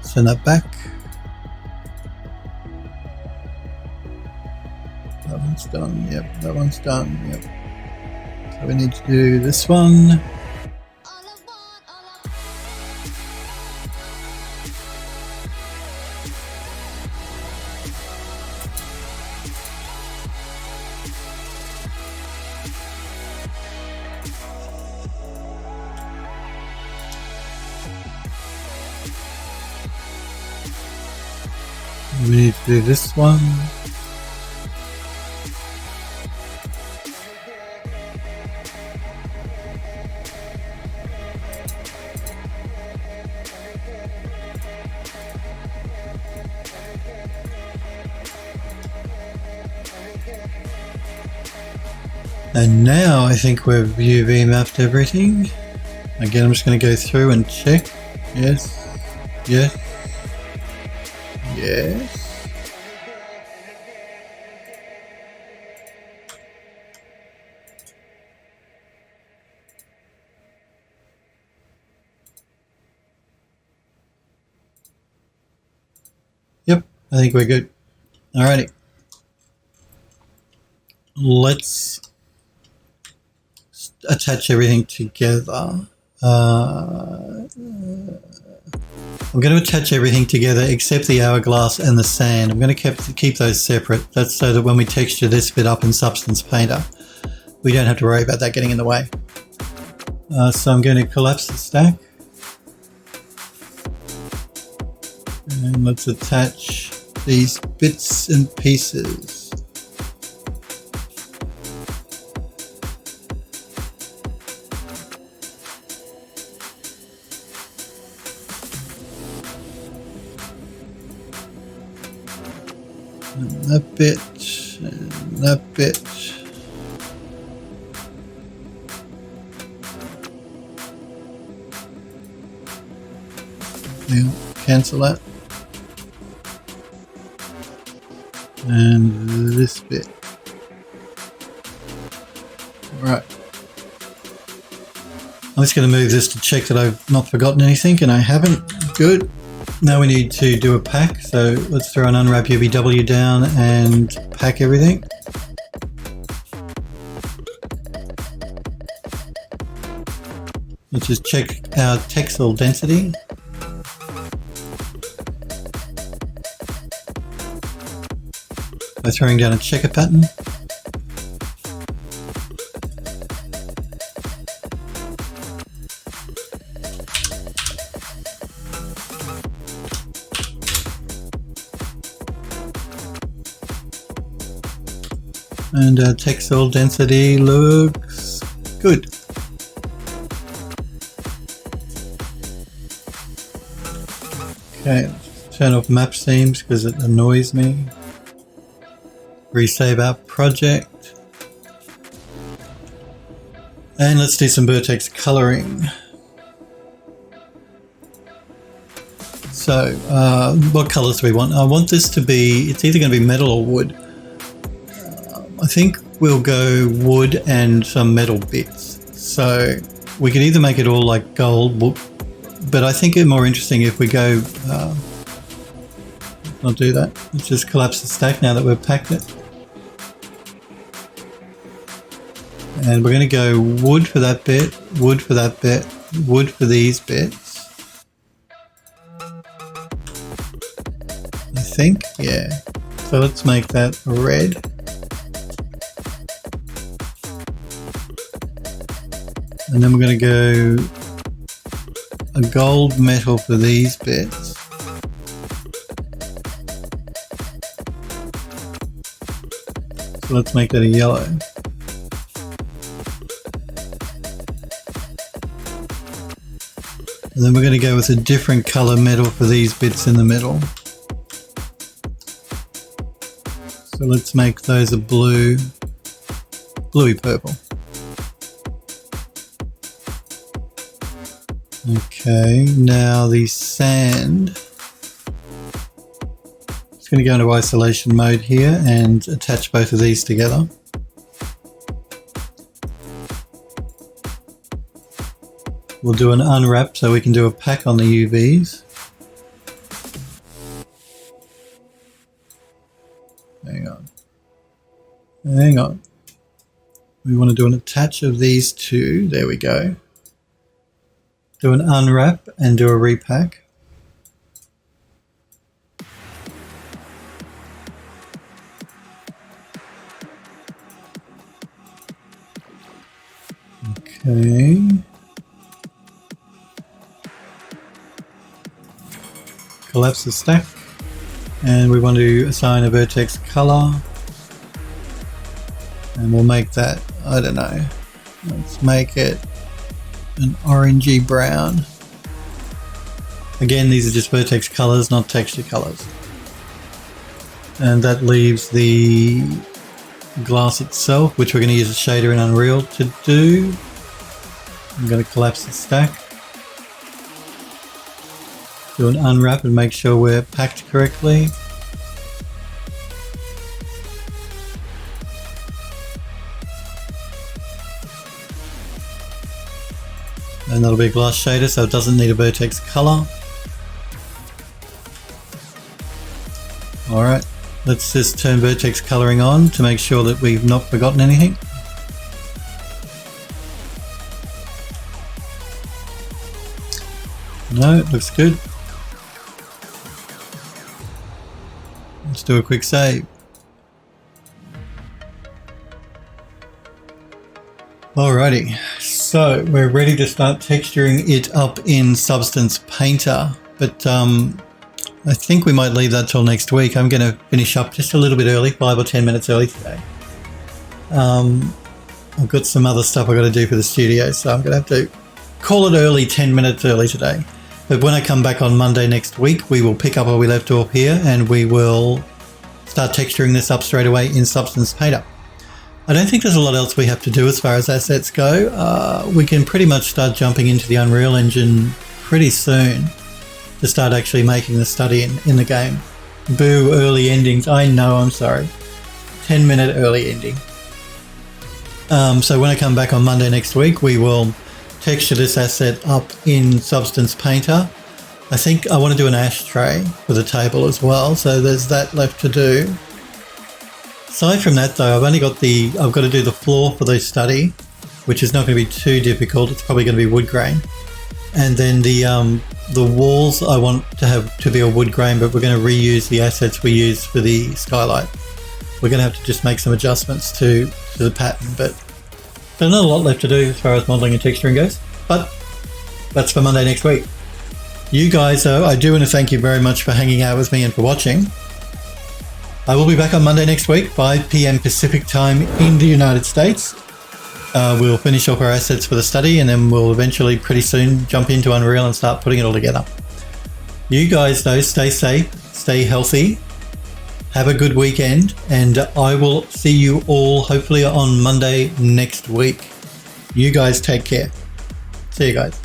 Send that back. That one's done. Yep, that one's done. Yep. So we need to do this one. We need to do this one. And now I think we've UV mapped everything. Again, I'm just going to go through and check. Yes. Yes. Yes. Yep, I think we're good. Alrighty. Let's attach everything together. I'm going to attach everything together except the hourglass and the sand. I'm going to keep those separate. That's so that when we texture this bit up in Substance Painter, we don't have to worry about that getting in the way. So I'm going to collapse the stack. And let's attach these bits and pieces. And that bit, and that bit. Yeah, cancel that. And this bit. Right. I'm just going to move this to check that I've not forgotten anything, and I haven't. Good. Now we need to do a pack, so let's throw an unwrap UVW down and pack everything. Let's just check our textile density. By throwing down a checker pattern. And our textile density looks good. Okay, let's turn off map seams because it annoys me. Resave our project. And let's do some vertex coloring. So, what colors do we want? I want this to be, it's either going to be metal or wood. I think we'll go wood and some metal bits. So we could either make it all like gold, but I think it's more interesting if we go I'll do that. Let's just collapse the stack now that we've packed it. And we're going to go wood for that bit, wood for that bit, wood for these bits. I think, yeah. So let's make that red. And then we're going to go a gold metal for these bits. So let's make that a yellow. And then we're going to go with a different color metal for these bits in the middle. So let's make those a blue, bluey purple. Okay, now the sand. It's going to go into isolation mode here and attach both of these together. We'll do an unwrap so we can do a pack on the UVs. Hang on. Hang on. We want to do an attach of these two. There we go. Do an unwrap and do a repack. Okay. Collapse the stack. And we want to assign a vertex color. And we'll make that, I don't know, let's make it an orangey brown. Again, these are just vertex colors, not texture colors. And that leaves the glass itself, which we're going to use a shader in Unreal to do. I'm going to collapse the stack. Do an unwrap and make sure we're packed correctly. And that'll be a glass shader, so it doesn't need a vertex color. Alright, let's just turn vertex coloring on to make sure that we've not forgotten anything. No, it looks good. Let's do a quick save. Alrighty, so we're ready to start texturing it up in Substance Painter, but I think we might leave that till next week. I'm going to finish up just a little bit early, 5 or 10 minutes early today. I've got some other stuff I've got to do for the studio, so I'm going to have to call it early, 10 minutes early today. But when I come back on Monday next week, we will pick up where we left off here and we will start texturing this up straight away in Substance Painter. I don't think there's a lot else we have to do as far as assets go. We can pretty much start jumping into the Unreal Engine pretty soon to start actually making the study in the game. Boo, early endings. I know, I'm sorry. 10-minute early ending. So when I come back on Monday next week, we will texture this asset up in Substance Painter. I think I want to do an ashtray for the table as well, so there's that left to do. Aside from that though, I've got to do the floor for the study, which is not going to be too difficult. It's probably going to be wood grain. And then the walls I want to have to be a wood grain, but we're going to reuse the assets we used for the skylight. We're going to have to just make some adjustments to the pattern, but there's not a lot left to do as far as modeling and texturing goes, but that's for Monday next week. You guys though, I do want to thank you very much for hanging out with me and for watching. I will be back on Monday next week, 5 PM Pacific time in the United States. We'll finish off our assets for the study and then we'll eventually pretty soon jump into Unreal and start putting it all together. You guys though, stay safe, stay healthy, have a good weekend, and I will see you all hopefully on Monday next week. You guys take care. See you guys.